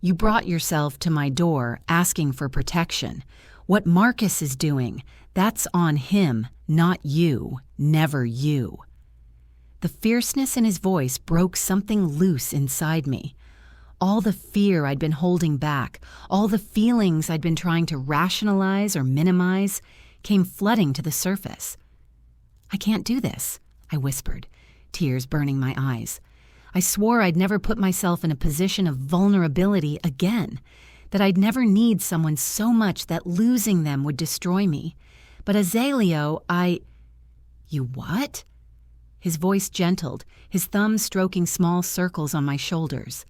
You brought yourself to my door asking for protection. What Marcus is doing, that's on him, not you, never you. The fierceness in his voice broke something loose inside me. All the fear I'd been holding back, all the feelings I'd been trying to rationalize or minimize, came flooding to the surface. I can't do this, I whispered, tears burning my eyes. I swore I'd never put myself in a position of vulnerability again, that I'd never need someone so much that losing them would destroy me. But Azeglio, You what? His voice gentled, his thumb stroking small circles on my shoulders.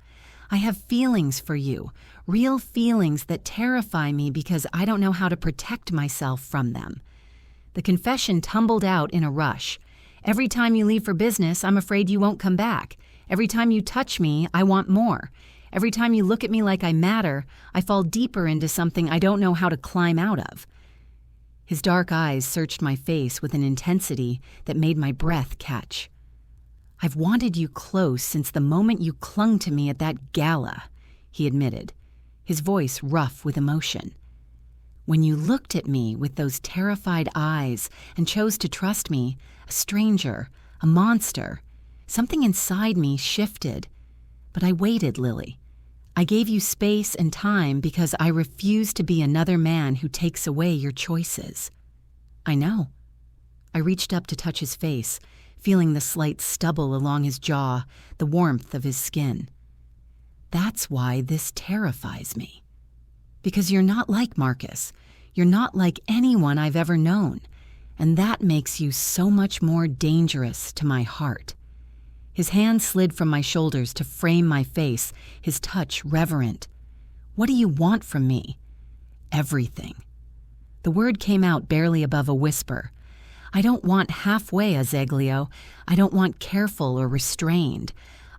I have feelings for you, real feelings that terrify me because I don't know how to protect myself from them. The confession tumbled out in a rush. Every time you leave for business, I'm afraid you won't come back. Every time you touch me, I want more. Every time you look at me like I matter, I fall deeper into something I don't know how to climb out of. His dark eyes searched my face with an intensity that made my breath catch. I've wanted you close since the moment you clung to me at that gala, he admitted, his voice rough with emotion. When you looked at me with those terrified eyes and chose to trust me, a stranger, a monster, something inside me shifted. But I waited, Lilly. I gave you space and time because I refuse to be another man who takes away your choices. I know. I reached up to touch his face, feeling the slight stubble along his jaw, the warmth of his skin. That's why this terrifies me. Because you're not like Marcus. You're not like anyone I've ever known. And that makes you so much more dangerous to my heart. His hand slid from my shoulders to frame my face, his touch reverent. What do you want from me? Everything. The word came out barely above a whisper. I don't want halfway, Azeglio. I don't want careful or restrained.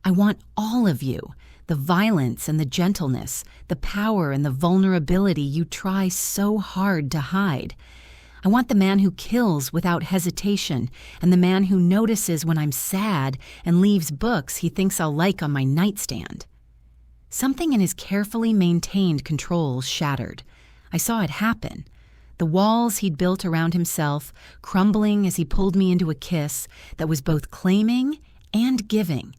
I want all of you, the violence and the gentleness, the power and the vulnerability you try so hard to hide. I want the man who kills without hesitation and the man who notices when I'm sad and leaves books he thinks I'll like on my nightstand. Something in his carefully maintained control shattered. I saw it happen. The walls he'd built around himself crumbling as he pulled me into a kiss that was both claiming and giving,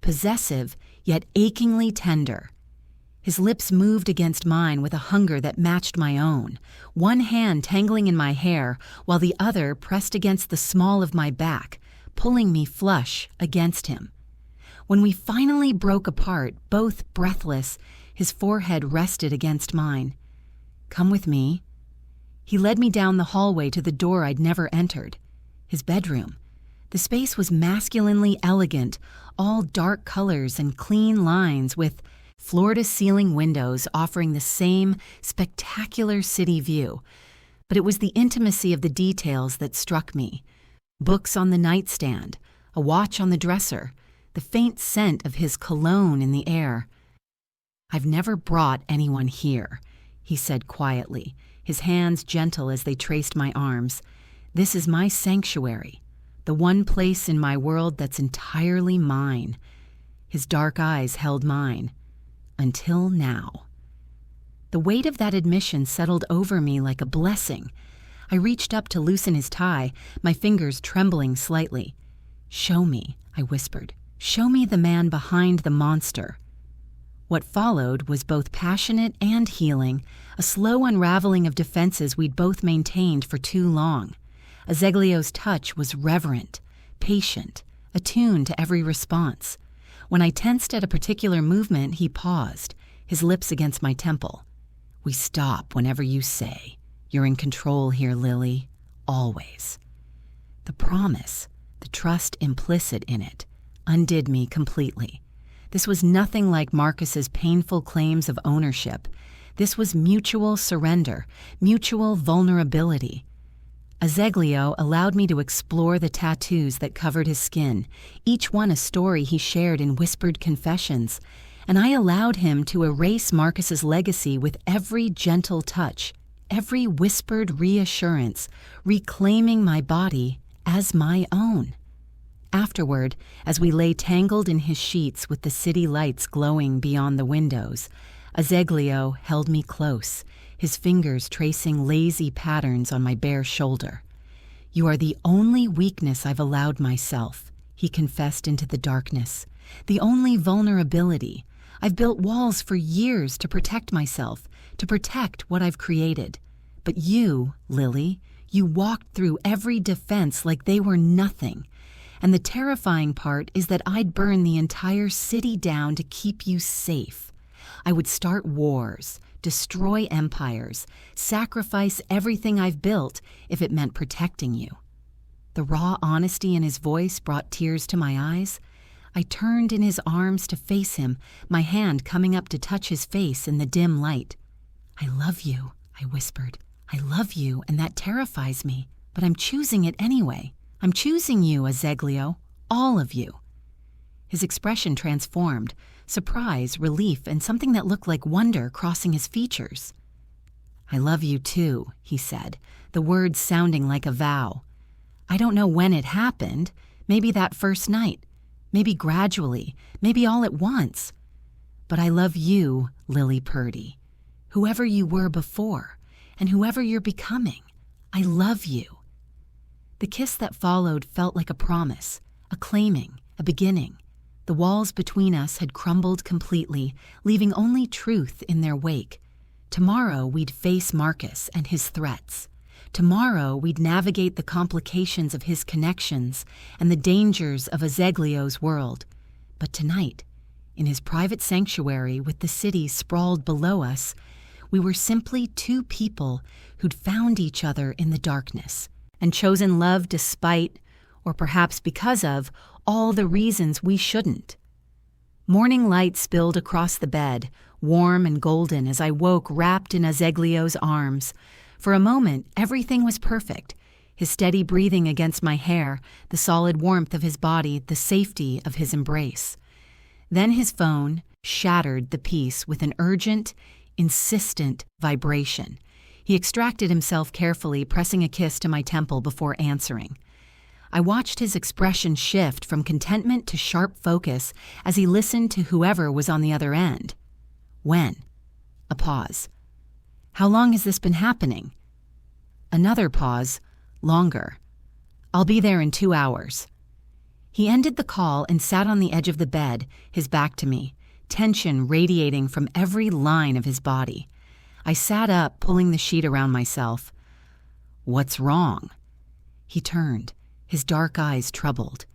possessive yet achingly tender. His lips moved against mine with a hunger that matched my own, one hand tangling in my hair while the other pressed against the small of my back, pulling me flush against him. When we finally broke apart, both breathless, his forehead rested against mine. Come with me. He led me down the hallway to the door I'd never entered, his bedroom. The space was masculinely elegant, all dark colors and clean lines with floor-to-ceiling windows offering the same spectacular city view. But it was the intimacy of the details that struck me. Books on the nightstand, a watch on the dresser, the faint scent of his cologne in the air. I've never brought anyone here, he said quietly, his hands gentle as they traced my arms. This is my sanctuary, the one place in my world that's entirely mine. His dark eyes held mine. Until now. The weight of that admission settled over me like a blessing. I reached up to loosen his tie, my fingers trembling slightly. Show me, I whispered. Show me the man behind the monster. What followed was both passionate and healing, a slow unraveling of defenses we'd both maintained for too long. Azeglio's touch was reverent, patient, attuned to every response. When I tensed at a particular movement, he paused, his lips against my temple. We stop whenever you say. You're in control here, Lilly. Always. The promise, the trust implicit in it, undid me completely. This was nothing like Marcus's painful claims of ownership. This was mutual surrender, mutual vulnerability. Azeglio allowed me to explore the tattoos that covered his skin, each one a story he shared in whispered confessions, and I allowed him to erase Marcus's legacy with every gentle touch, every whispered reassurance, reclaiming my body as my own. Afterward, as we lay tangled in his sheets with the city lights glowing beyond the windows, Azeglio held me close, his fingers tracing lazy patterns on my bare shoulder. "You are the only weakness I've allowed myself," he confessed into the darkness. "The only vulnerability. I've built walls for years to protect myself, to protect what I've created. But you, Lilly, you walked through every defense like they were nothing. And the terrifying part is that I'd burn the entire city down to keep you safe. I would start wars, destroy empires, sacrifice everything I've built if it meant protecting you." The raw honesty in his voice brought tears to my eyes. I turned in his arms to face him, my hand coming up to touch his face in the dim light. "I love you," I whispered. "I love you, and that terrifies me, but I'm choosing it anyway. I'm choosing you, Azeglio, all of you." His expression transformed, surprise, relief, and something that looked like wonder crossing his features. "I love you too," he said, the words sounding like a vow. "I don't know when it happened, maybe that first night, maybe gradually, maybe all at once. But I love you, Lilly Purdy, whoever you were before, and whoever you're becoming. I love you." The kiss that followed felt like a promise, a claiming, a beginning. The walls between us had crumbled completely, leaving only truth in their wake. Tomorrow we'd face Marcus and his threats. Tomorrow we'd navigate the complications of his connections and the dangers of Azeglio's world. But tonight, in his private sanctuary with the city sprawled below us, we were simply two people who'd found each other in the darkness and chosen love despite, or perhaps because of, all the reasons we shouldn't. Morning light spilled across the bed, warm and golden as I woke wrapped in Azeglio's arms. For a moment, everything was perfect. His steady breathing against my hair, the solid warmth of his body, the safety of his embrace. Then his phone shattered the peace with an urgent, insistent vibration. He extracted himself carefully, pressing a kiss to my temple before answering. I watched his expression shift from contentment to sharp focus as he listened to whoever was on the other end. "When?" A pause. "How long has this been happening?" Another pause. Longer. "I'll be there in 2 hours." He ended the call and sat on the edge of the bed, his back to me, tension radiating from every line of his body. I sat up, pulling the sheet around myself. "What's wrong?" He turned, his dark eyes troubled.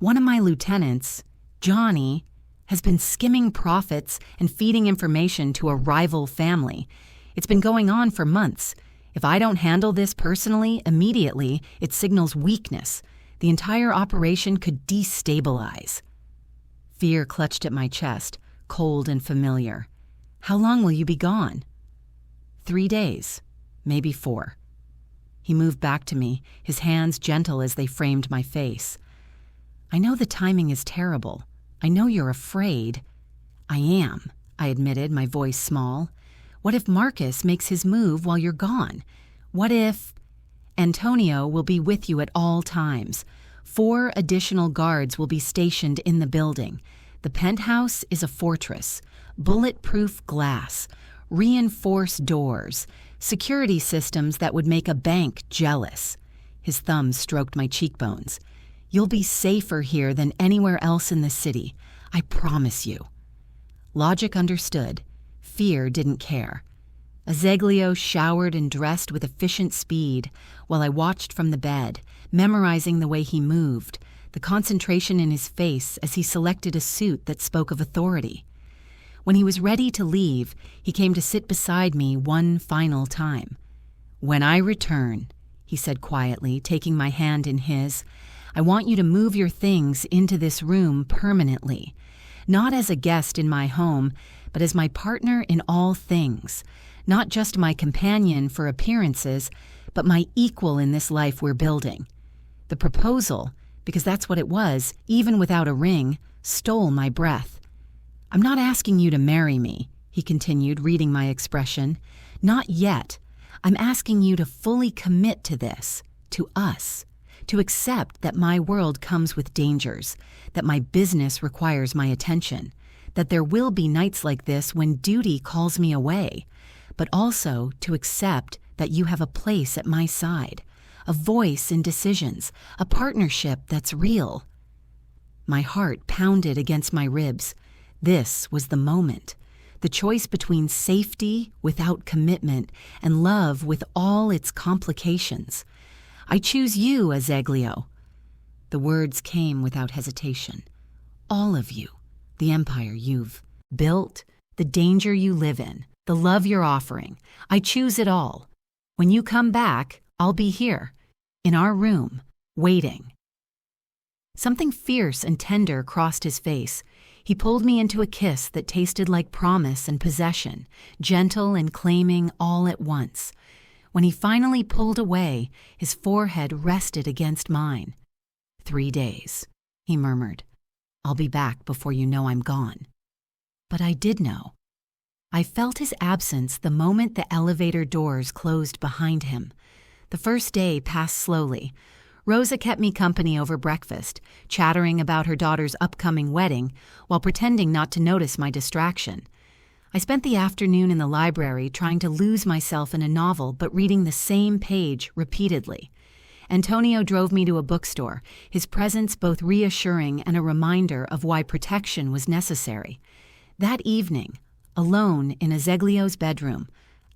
"One of my lieutenants, Johnny, has been skimming profits and feeding information to a rival family. It's been going on for months. If I don't handle this personally, immediately, it signals weakness. The entire operation could destabilize." Fear clutched at my chest, cold and familiar. "How long will you be gone?" 3 days, maybe 4. He moved back to me, his hands gentle as they framed my face. "I know the timing is terrible. I know you're afraid." "I am," I admitted, my voice small. "What if Marcus makes his move while you're gone? What if—" "Antonio will be with you at all times. 4 additional guards will be stationed in the building. The penthouse is a fortress. Bulletproof glass, reinforced doors, security systems that would make a bank jealous." His thumb stroked my cheekbones. "You'll be safer here than anywhere else in the city. I promise you." Logic understood. Fear didn't care. Azeglio showered and dressed with efficient speed while I watched from the bed, memorizing the way he moved, the concentration in his face as he selected a suit that spoke of authority. When he was ready to leave, he came to sit beside me one final time. "When I return," he said quietly, taking my hand in his, "I want you to move your things into this room permanently, not as a guest in my home, but as my partner in all things, not just my companion for appearances, but my equal in this life we're building. The proposal, because that's what it was, even without a ring, stole my breath. I'm not asking you to marry me, he continued, reading my expression. Not yet. I'm asking you to fully commit to this, to us, to accept that my world comes with dangers, that my business requires my attention, that there will be nights like this when duty calls me away, but also to accept that you have a place at my side, a voice in decisions, a partnership that's real. My heart pounded against my ribs. This was the moment. The choice between safety without commitment and love with all its complications. I choose you, Azeglio. The words came without hesitation. All of you, the empire you've built, the danger you live in, the love you're offering. I choose it all. When you come back, I'll be here, in our room, waiting. Something fierce and tender crossed his face. He pulled me into a kiss that tasted like promise and possession, gentle and claiming all at once. When he finally pulled away, his forehead rested against mine. 3 days, he murmured. I'll be back before you know I'm gone. But I did know. I felt his absence the moment the elevator doors closed behind him. The first day passed slowly. Rosa kept me company over breakfast, chattering about her daughter's upcoming wedding while pretending not to notice my distraction. I spent the afternoon in the library trying to lose myself in a novel but reading the same page repeatedly. Antonio drove me to a bookstore, his presence both reassuring and a reminder of why protection was necessary. That evening, alone in Azeglio's bedroom,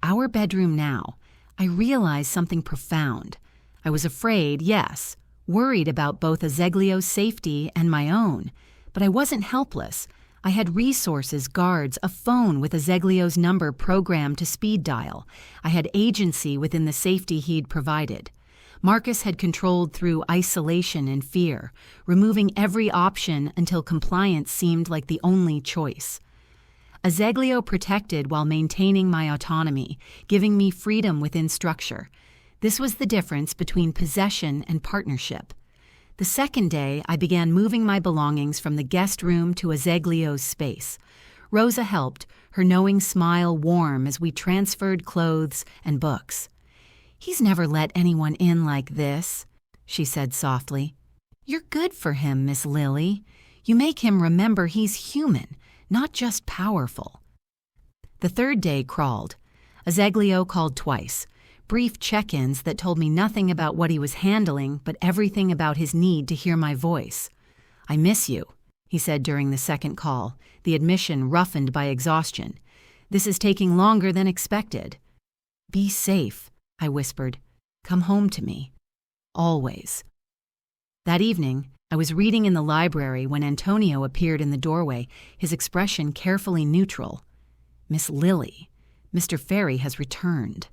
our bedroom now, I realized something profound. I was afraid, yes, worried about both Azeglio's safety and my own, but I wasn't helpless. I had resources, guards, a phone with Azeglio's number programmed to speed dial. I had agency within the safety he'd provided. Marcus had controlled through isolation and fear, removing every option until compliance seemed like the only choice. Azeglio protected while maintaining my autonomy, giving me freedom within structure. This was the difference between possession and partnership. The second day, I began moving my belongings from the guest room to Azeglio's space. Rosa helped, her knowing smile warm as we transferred clothes and books. "He's never let anyone in like this," she said softly. "You're good for him, Miss Lilly. You make him remember he's human, not just powerful." The third day crawled. Azeglio called twice. Brief check-ins that told me nothing about what he was handling, but everything about his need to hear my voice. "I miss you," he said during the second call, the admission roughened by exhaustion. "This is taking longer than expected." "Be safe," I whispered. "Come home to me. Always." That evening, I was reading in the library when Antonio appeared in the doorway, his expression carefully neutral. "Miss Lilly, Mr. Ferri has returned."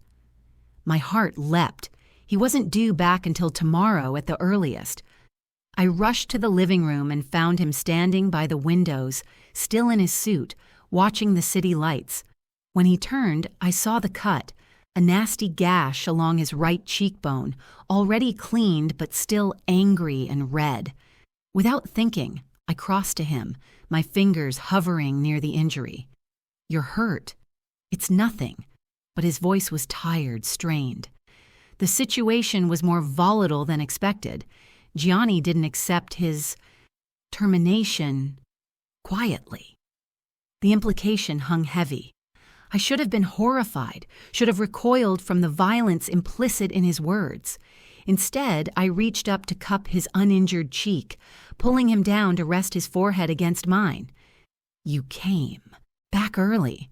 My heart leapt. He wasn't due back until tomorrow at the earliest. I rushed to the living room and found him standing by the windows, still in his suit, watching the city lights. When he turned, I saw the cut, a nasty gash along his right cheekbone, already cleaned but still angry and red. Without thinking, I crossed to him, my fingers hovering near the injury. "You're hurt." "It's nothing." But his voice was tired, strained. The situation was more volatile than expected. Gianni didn't accept his termination quietly. The implication hung heavy. I should have been horrified, should have recoiled from the violence implicit in his words. Instead, I reached up to cup his uninjured cheek, pulling him down to rest his forehead against mine. "You came back early."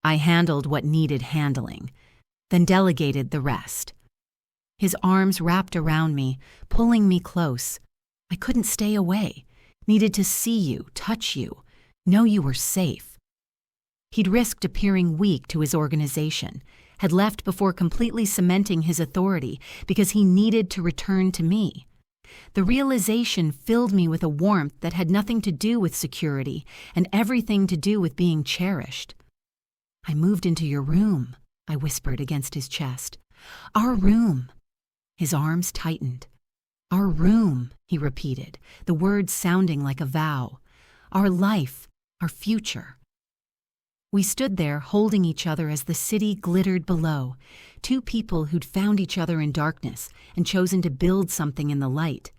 I handled what needed handling, then delegated the rest. His arms wrapped around me, pulling me close. I couldn't stay away, needed to see you, touch you, know you were safe. He'd risked appearing weak to his organization, had left before completely cementing his authority because he needed to return to me. The realization filled me with a warmth that had nothing to do with security and everything to do with being cherished. "I moved into your room," I whispered against his chest. Our room. His arms tightened. Our room, he repeated, the words sounding like a vow. Our life, our future. We stood there holding each other as the city glittered below, two people who'd found each other in darkness and chosen to build something in the light.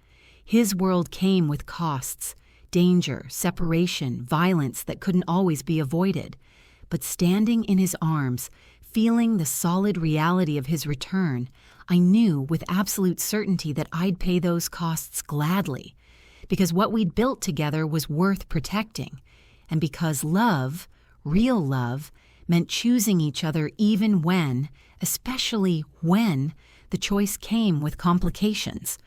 His world came with costs, danger, separation, violence that couldn't always be avoided. But standing in his arms, feeling the solid reality of his return, I knew with absolute certainty that I'd pay those costs gladly, because what we'd built together was worth protecting, and because love, real love, meant choosing each other even when, especially when, the choice came with complications.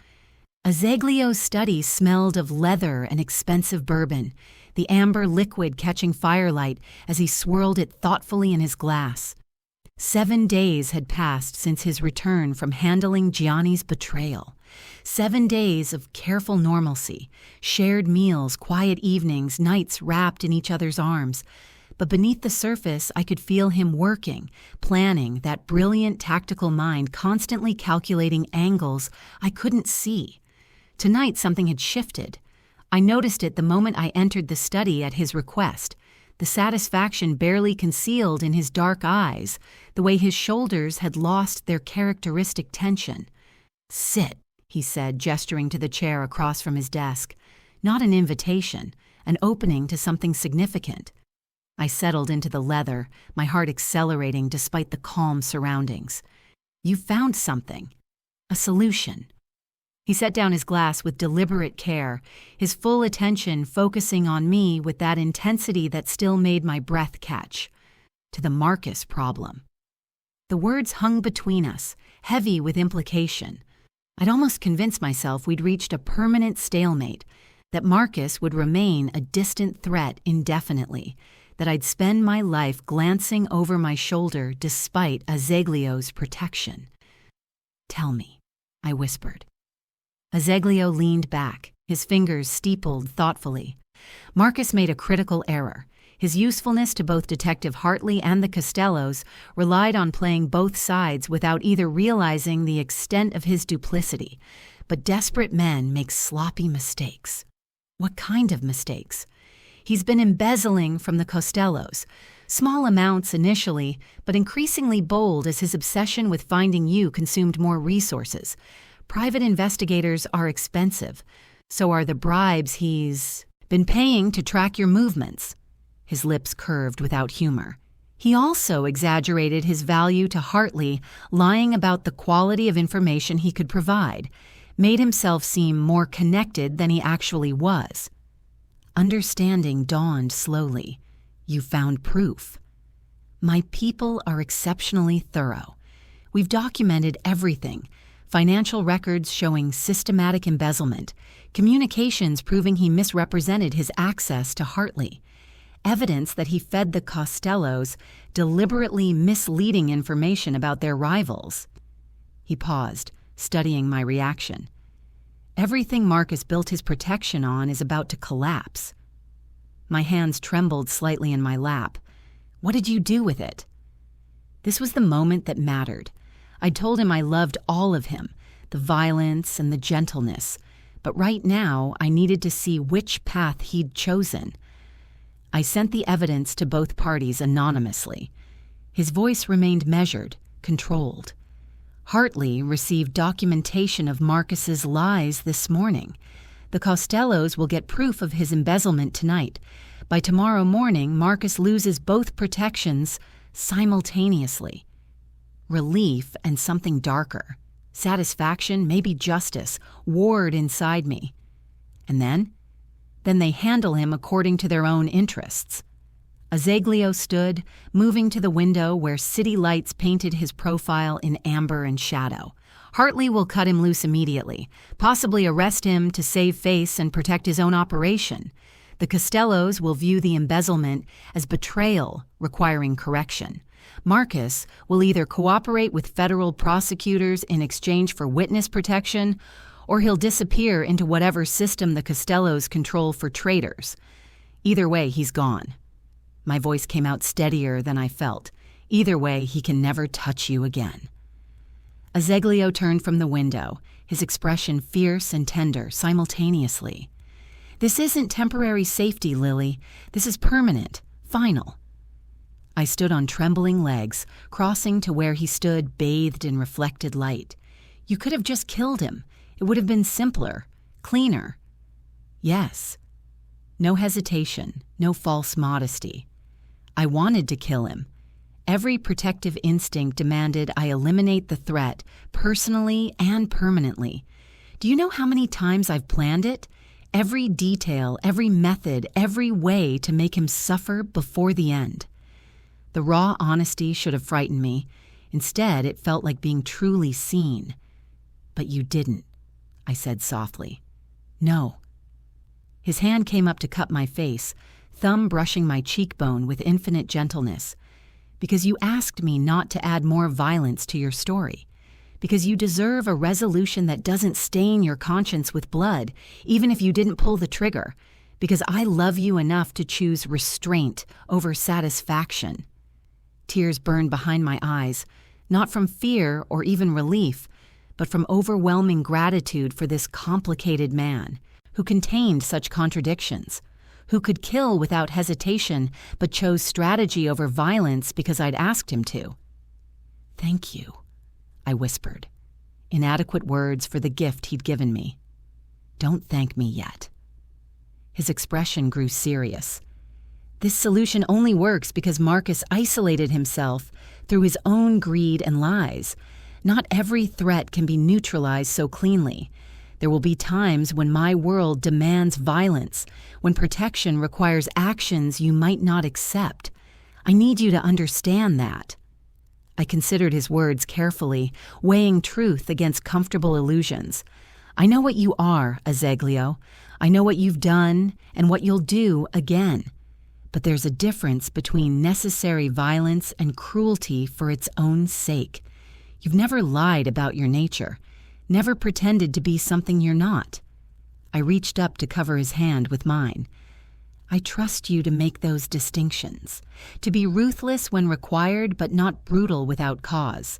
Azeglio's study smelled of leather and expensive bourbon, the amber liquid catching firelight as he swirled it thoughtfully in his glass. 7 days had passed since his return from handling Gianni's betrayal. 7 days of careful normalcy, shared meals, quiet evenings, nights wrapped in each other's arms. But beneath the surface, I could feel him working, planning, that brilliant tactical mind constantly calculating angles I couldn't see. Tonight something had shifted. I noticed it the moment I entered the study at his request, the satisfaction barely concealed in his dark eyes, the way his shoulders had lost their characteristic tension. "Sit," he said, gesturing to the chair across from his desk. Not an invitation, an opening to something significant. I settled into the leather, my heart accelerating despite the calm surroundings. "You found something. A solution." He set down his glass with deliberate care, his full attention focusing on me with that intensity that still made my breath catch. "To the Marcus problem." The words hung between us, heavy with implication. I'd almost convinced myself we'd reached a permanent stalemate, that Marcus would remain a distant threat indefinitely, that I'd spend my life glancing over my shoulder despite Azeglio's protection. "Tell me," I whispered. Azeglio leaned back, his fingers steepled thoughtfully. Marcus made a critical error. His usefulness to both Detective Hartley and the Costellos relied on playing both sides without either realizing the extent of his duplicity. But desperate men make sloppy mistakes. What kind of mistakes? He's been embezzling from the Costellos. Small amounts initially, but increasingly bold as his obsession with finding you consumed more resources. Private investigators are expensive. So are the bribes he's been paying to track your movements. His lips curved without humor. He also exaggerated his value to Hartley, lying about the quality of information he could provide, made himself seem more connected than he actually was. Understanding dawned slowly. You found proof. My people are exceptionally thorough. We've documented everything. Financial records showing systematic embezzlement, communications proving he misrepresented his access to Hartley, evidence that he fed the Costellos deliberately misleading information about their rivals. He paused, studying my reaction. Everything Marcus built his protection on is about to collapse. My hands trembled slightly in my lap. What did you do with it? This was the moment that mattered. I'd told him I loved all of him, the violence and the gentleness, but right now I needed to see which path he'd chosen. I sent the evidence to both parties anonymously. His voice remained measured, controlled. Hartley received documentation of Marcus's lies this morning. The Costellos will get proof of his embezzlement tonight. By tomorrow morning, Marcus loses both protections simultaneously. Relief and something darker. Satisfaction, maybe justice, warred inside me. And then they handle him according to their own interests. Azeglio stood, moving to the window where city lights painted his profile in amber and shadow. Hartley will cut him loose immediately, possibly arrest him to save face and protect his own operation. The Costellos will view the embezzlement as betrayal requiring correction. Marcus will either cooperate with federal prosecutors in exchange for witness protection, or he'll disappear into whatever system the Costellos control for traitors. Either way, he's gone. My voice came out steadier than I felt. Either way, he can never touch you again. Azeglio turned from the window, his expression fierce and tender simultaneously. "This isn't temporary safety, Lilly. This is permanent, final." I stood on trembling legs, crossing to where he stood bathed in reflected light. "You could have just killed him. It would have been simpler, cleaner." "Yes." No hesitation, no false modesty. I wanted to kill him. Every protective instinct demanded I eliminate the threat, personally and permanently. Do you know how many times I've planned it? Every detail, every method, every way to make him suffer before the end. The raw honesty should have frightened me. Instead, it felt like being truly seen. "But you didn't," I said softly. "No." His hand came up to cup my face, thumb brushing my cheekbone with infinite gentleness. "Because you asked me not to add more violence to your story. Because you deserve a resolution that doesn't stain your conscience with blood, even if you didn't pull the trigger. Because I love you enough to choose restraint over satisfaction." Tears burned behind my eyes, not from fear or even relief, but from overwhelming gratitude for this complicated man, who contained such contradictions, who could kill without hesitation but chose strategy over violence because I'd asked him to. "Thank you," I whispered, inadequate words for the gift he'd given me. "Don't thank me yet." His expression grew serious. "This solution only works because Marcus isolated himself through his own greed and lies. Not every threat can be neutralized so cleanly. There will be times when my world demands violence, when protection requires actions you might not accept. I need you to understand that." I considered his words carefully, weighing truth against comfortable illusions. "I know what you are, Azeglio. I know what you've done and what you'll do again. But there's a difference between necessary violence and cruelty for its own sake. You've never lied about your nature, never pretended to be something you're not." I reached up to cover his hand with mine. "I trust you to make those distinctions, to be ruthless when required but not brutal without cause."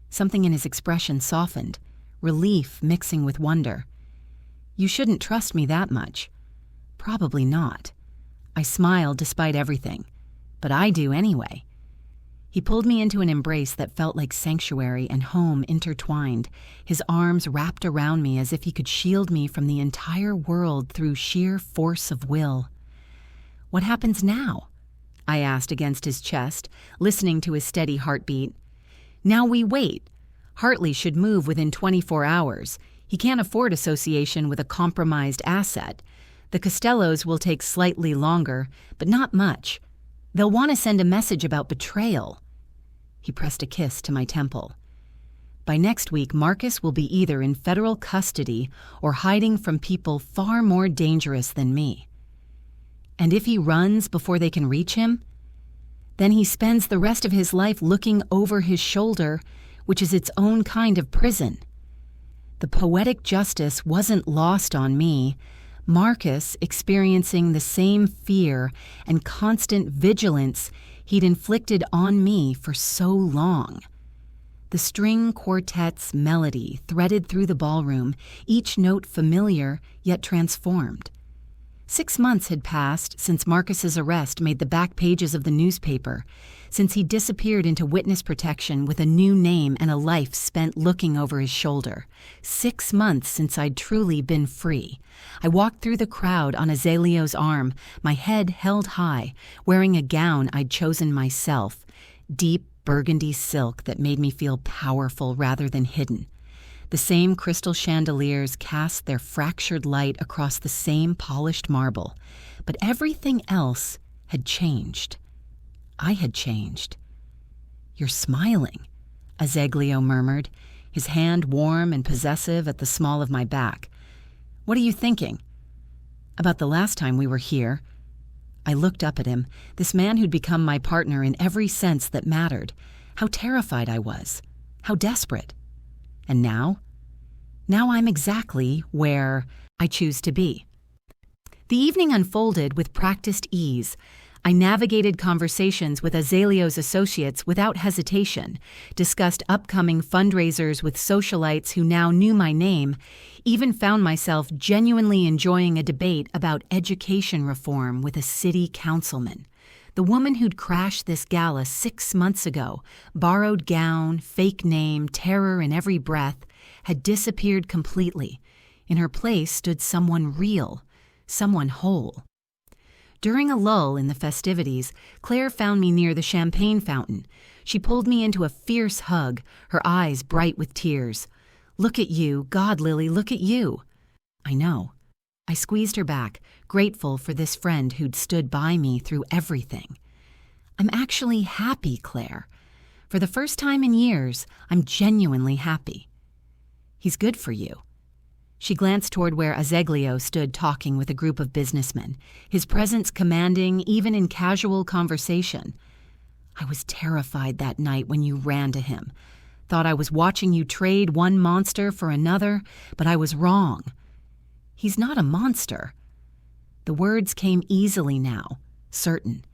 Something in his expression softened, relief mixing with wonder. "You shouldn't trust me that much." "Probably not." I smiled despite everything. "But I do anyway." He pulled me into an embrace that felt like sanctuary and home intertwined, his arms wrapped around me as if he could shield me from the entire world through sheer force of will. "What happens now?" I asked against his chest, listening to his steady heartbeat. "Now we wait. Hartley should move within 24 hours. He can't afford association with a compromised asset. The Costellos will take slightly longer, but not much. They'll want to send a message about betrayal." He pressed a kiss to my temple. "By next week, Marcus will be either in federal custody or hiding from people far more dangerous than me. And if he runs before they can reach him, then he spends the rest of his life looking over his shoulder, which is its own kind of prison." The poetic justice wasn't lost on me. Marcus experiencing the same fear and constant vigilance he'd inflicted on me for so long. The string quartet's melody threaded through the ballroom, each note familiar yet transformed. 6 months had passed since Marcus's arrest made the back pages of the newspaper, since he disappeared into witness protection with a new name and a life spent looking over his shoulder. 6 months since I'd truly been free. I walked through the crowd on Azeglio's arm, my head held high, wearing a gown I'd chosen myself, deep burgundy silk that made me feel powerful rather than hidden. The same crystal chandeliers cast their fractured light across the same polished marble, but everything else had changed. I had changed. "You're smiling," Azeglio murmured, his hand warm and possessive at the small of my back. "What are you thinking?" "About the last time we were here." I looked up at him, this man who'd become my partner in every sense that mattered. How terrified I was. How desperate. And now? Now I'm exactly where I choose to be. The evening unfolded with practiced ease. I navigated conversations with Azeglio's associates without hesitation, discussed upcoming fundraisers with socialites who now knew my name, even found myself genuinely enjoying a debate about education reform with a city councilman. The woman who'd crashed this gala 6 months ago, borrowed gown, fake name, terror in every breath, had disappeared completely. In her place stood someone real, someone whole. During a lull in the festivities, Claire found me near the champagne fountain. She pulled me into a fierce hug, her eyes bright with tears. "Look at you, God, Lilly, look at you." "I know." I squeezed her back, grateful for this friend who'd stood by me through everything. "I'm actually happy, Claire. For the first time in years, I'm genuinely happy." "He's good for you." She glanced toward where Azeglio stood talking with a group of businessmen, his presence commanding even in casual conversation. "I was terrified that night when you ran to him. Thought I was watching you trade one monster for another, but I was wrong." "He's not a monster." The words came easily now, certain.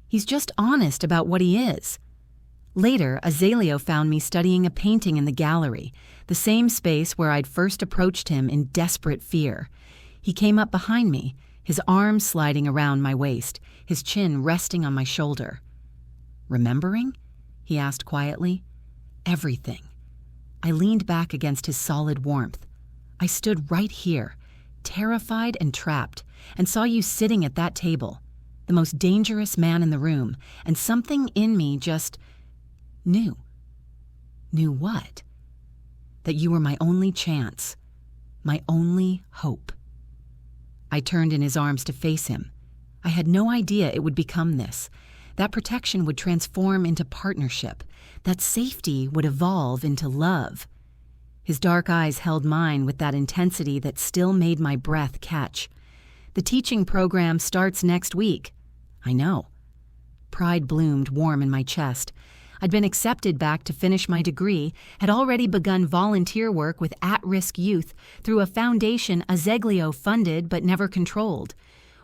"He's just honest about what he is." Later, Azeglio found me studying a painting in the gallery, the same space where I'd first approached him in desperate fear. He came up behind me, his arm sliding around my waist, his chin resting on my shoulder. "Remembering?" he asked quietly. "Everything." I leaned back against his solid warmth. "I stood right here, terrified and trapped, and saw you sitting at that table, the most dangerous man in the room, and something in me just knew." "Knew what?" "That you were my only chance, my only hope." I turned in his arms to face him. I had no idea it would become this. That protection would transform into partnership. That safety would evolve into love. His dark eyes held mine with that intensity that still made my breath catch. "The teaching program starts next week." "I know." Pride bloomed warm in my chest. I'd been accepted back to finish my degree, had already begun volunteer work with at-risk youth through a foundation Azeglio funded but never controlled,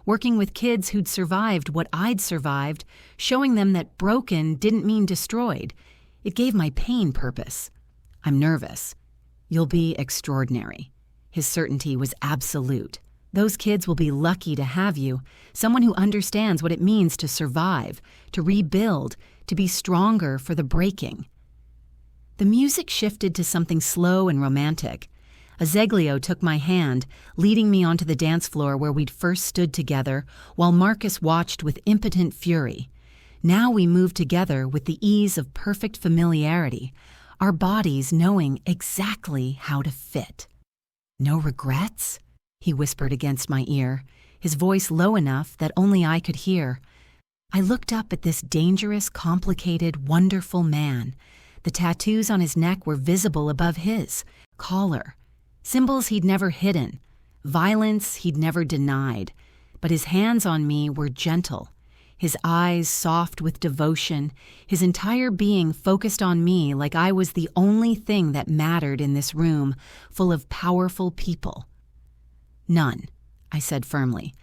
working with kids who'd survived what I'd survived, showing them that broken didn't mean destroyed. It gave my pain purpose. "I'm nervous." "You'll be extraordinary." His certainty was absolute. "Those kids will be lucky to have you, someone who understands what it means to survive, to rebuild, to be stronger for the breaking." The music shifted to something slow and romantic. Azeglio took my hand, leading me onto the dance floor where we'd first stood together, while Marcus watched with impotent fury. Now we moved together with the ease of perfect familiarity, our bodies knowing exactly how to fit. "No regrets?" he whispered against my ear, his voice low enough that only I could hear. I looked up at this dangerous, complicated, wonderful man. The tattoos on his neck were visible above his collar, symbols he'd never hidden, violence he'd never denied. But his hands on me were gentle, his eyes soft with devotion, his entire being focused on me like I was the only thing that mattered in this room full of powerful people. "None," I said firmly.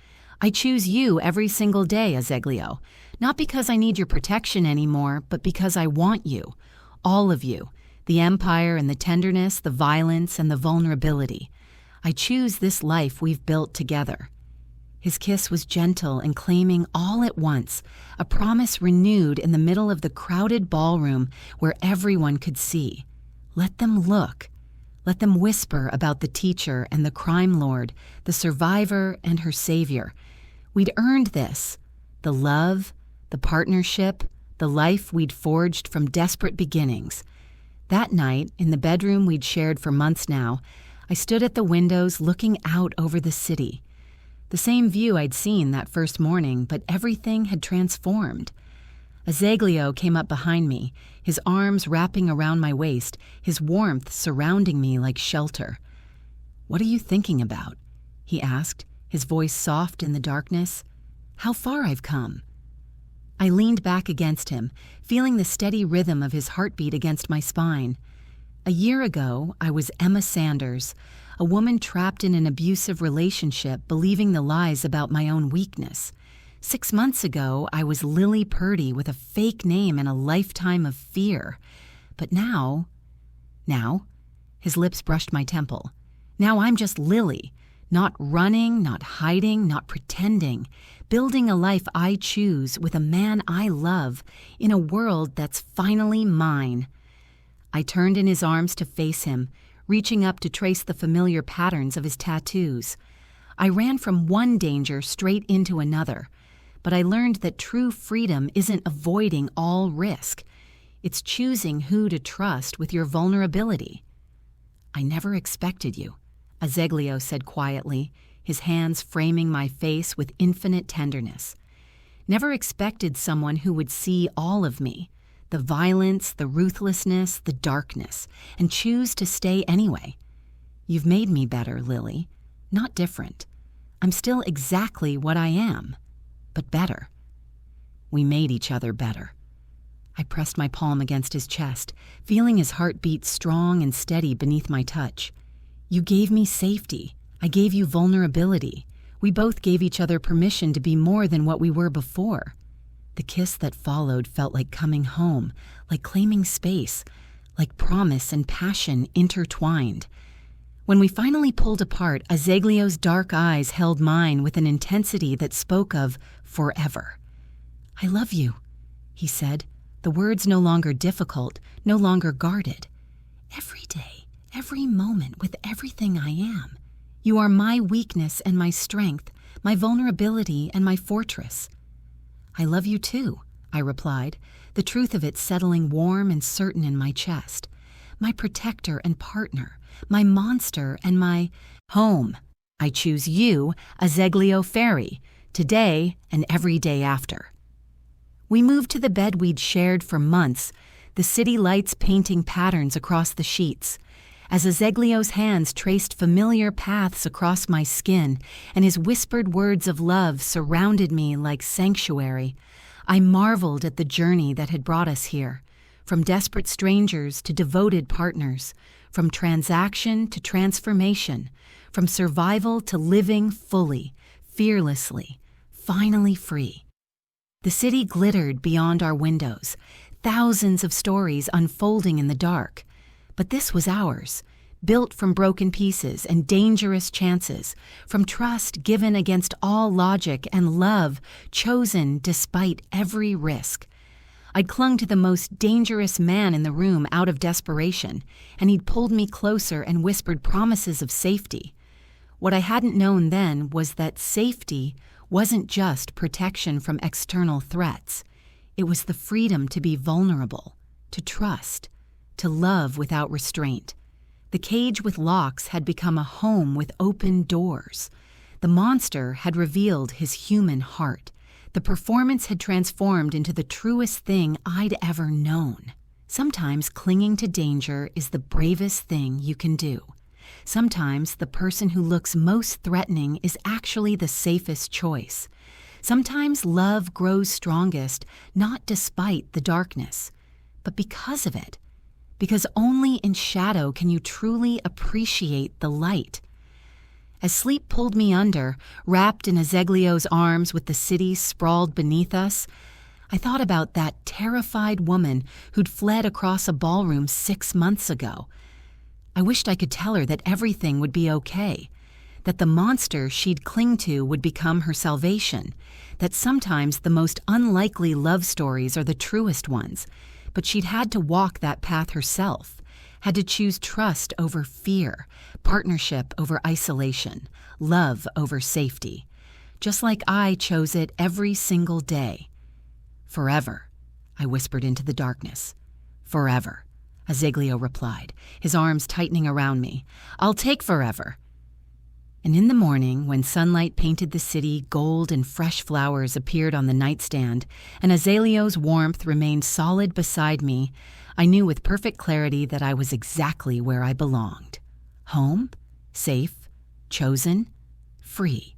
"I choose you every single day, Azeglio, not because I need your protection anymore, but because I want you, all of you, the empire and the tenderness, the violence and the vulnerability. I choose this life we've built together." His kiss was gentle and claiming all at once, a promise renewed in the middle of the crowded ballroom where everyone could see. Let them look. Let them whisper about the teacher and the crime lord, the survivor and her savior. We'd earned this. The love, the partnership, the life we'd forged from desperate beginnings. That night, in the bedroom we'd shared for months now, I stood at the windows looking out over the city. The same view I'd seen that first morning, but everything had transformed. Azeglio came up behind me, his arms wrapping around my waist, his warmth surrounding me like shelter. "What are you thinking about?" he asked, his voice soft in the darkness. "How far I've come." I leaned back against him, feeling the steady rhythm of his heartbeat against my spine. A year ago, I was Emma Sanders, a woman trapped in an abusive relationship, believing the lies about my own weakness. 6 months ago, I was Lilly Purdy with a fake name and a lifetime of fear. But now, his lips brushed my temple. Now I'm just Lilly, not running, not hiding, not pretending, building a life I choose with a man I love in a world that's finally mine. I turned in his arms to face him, reaching up to trace the familiar patterns of his tattoos. I ran from one danger straight into another, but I learned that true freedom isn't avoiding all risk. It's choosing who to trust with your vulnerability. "I never expected you," Azeglio said quietly, his hands framing my face with infinite tenderness. "Never expected someone who would see all of me, the violence, the ruthlessness, the darkness, and choose to stay anyway. You've made me better, Lilly, not different. I'm still exactly what I am, but better." We made each other better. I pressed my palm against his chest, feeling his heart beat strong and steady beneath my touch. "You gave me safety. I gave you vulnerability. We both gave each other permission to be more than what we were before." The kiss that followed felt like coming home, like claiming space, like promise and passion intertwined. When we finally pulled apart, Azeglio's dark eyes held mine with an intensity that spoke of forever. "I love you," he said, the words no longer difficult, no longer guarded. "Every day, every moment, with everything I am. You are my weakness and my strength, my vulnerability and my fortress." "I love you too," I replied, the truth of it settling warm and certain in my chest. "My protector and partner, my monster and my home. I choose you, Azeglio Ferri, today and every day after." We moved to the bed we'd shared for months, the city lights painting patterns across the sheets. As Azeglio's hands traced familiar paths across my skin and his whispered words of love surrounded me like sanctuary, I marveled at the journey that had brought us here, from desperate strangers to devoted partners, from transaction to transformation, from survival to living fully, fearlessly, finally free. The city glittered beyond our windows, thousands of stories unfolding in the dark. But this was ours, built from broken pieces and dangerous chances, from trust given against all logic and love chosen despite every risk. I'd clung to the most dangerous man in the room out of desperation, and he'd pulled me closer and whispered promises of safety. What I hadn't known then was that safety wasn't just protection from external threats. It was the freedom to be vulnerable, to trust, to love without restraint. The cage with locks had become a home with open doors. The monster had revealed his human heart. The performance had transformed into the truest thing I'd ever known. Sometimes clinging to danger is the bravest thing you can do. Sometimes the person who looks most threatening is actually the safest choice. Sometimes love grows strongest not despite the darkness, but because of it. Because only in shadow can you truly appreciate the light. As sleep pulled me under, wrapped in Azeglio's arms with the city sprawled beneath us, I thought about that terrified woman who'd fled across a ballroom 6 months ago. I wished I could tell her that everything would be okay, that the monster she'd cling to would become her salvation, that sometimes the most unlikely love stories are the truest ones, but she'd had to walk that path herself, had to choose trust over fear, partnership over isolation, love over safety, just like I chose it every single day. "Forever," I whispered into the darkness. "Forever," Azeglio replied, his arms tightening around me. "I'll take forever." And in the morning, when sunlight painted the city gold and fresh flowers appeared on the nightstand, and Azeglio's warmth remained solid beside me, I knew with perfect clarity that I was exactly where I belonged. Home, safe, chosen, free.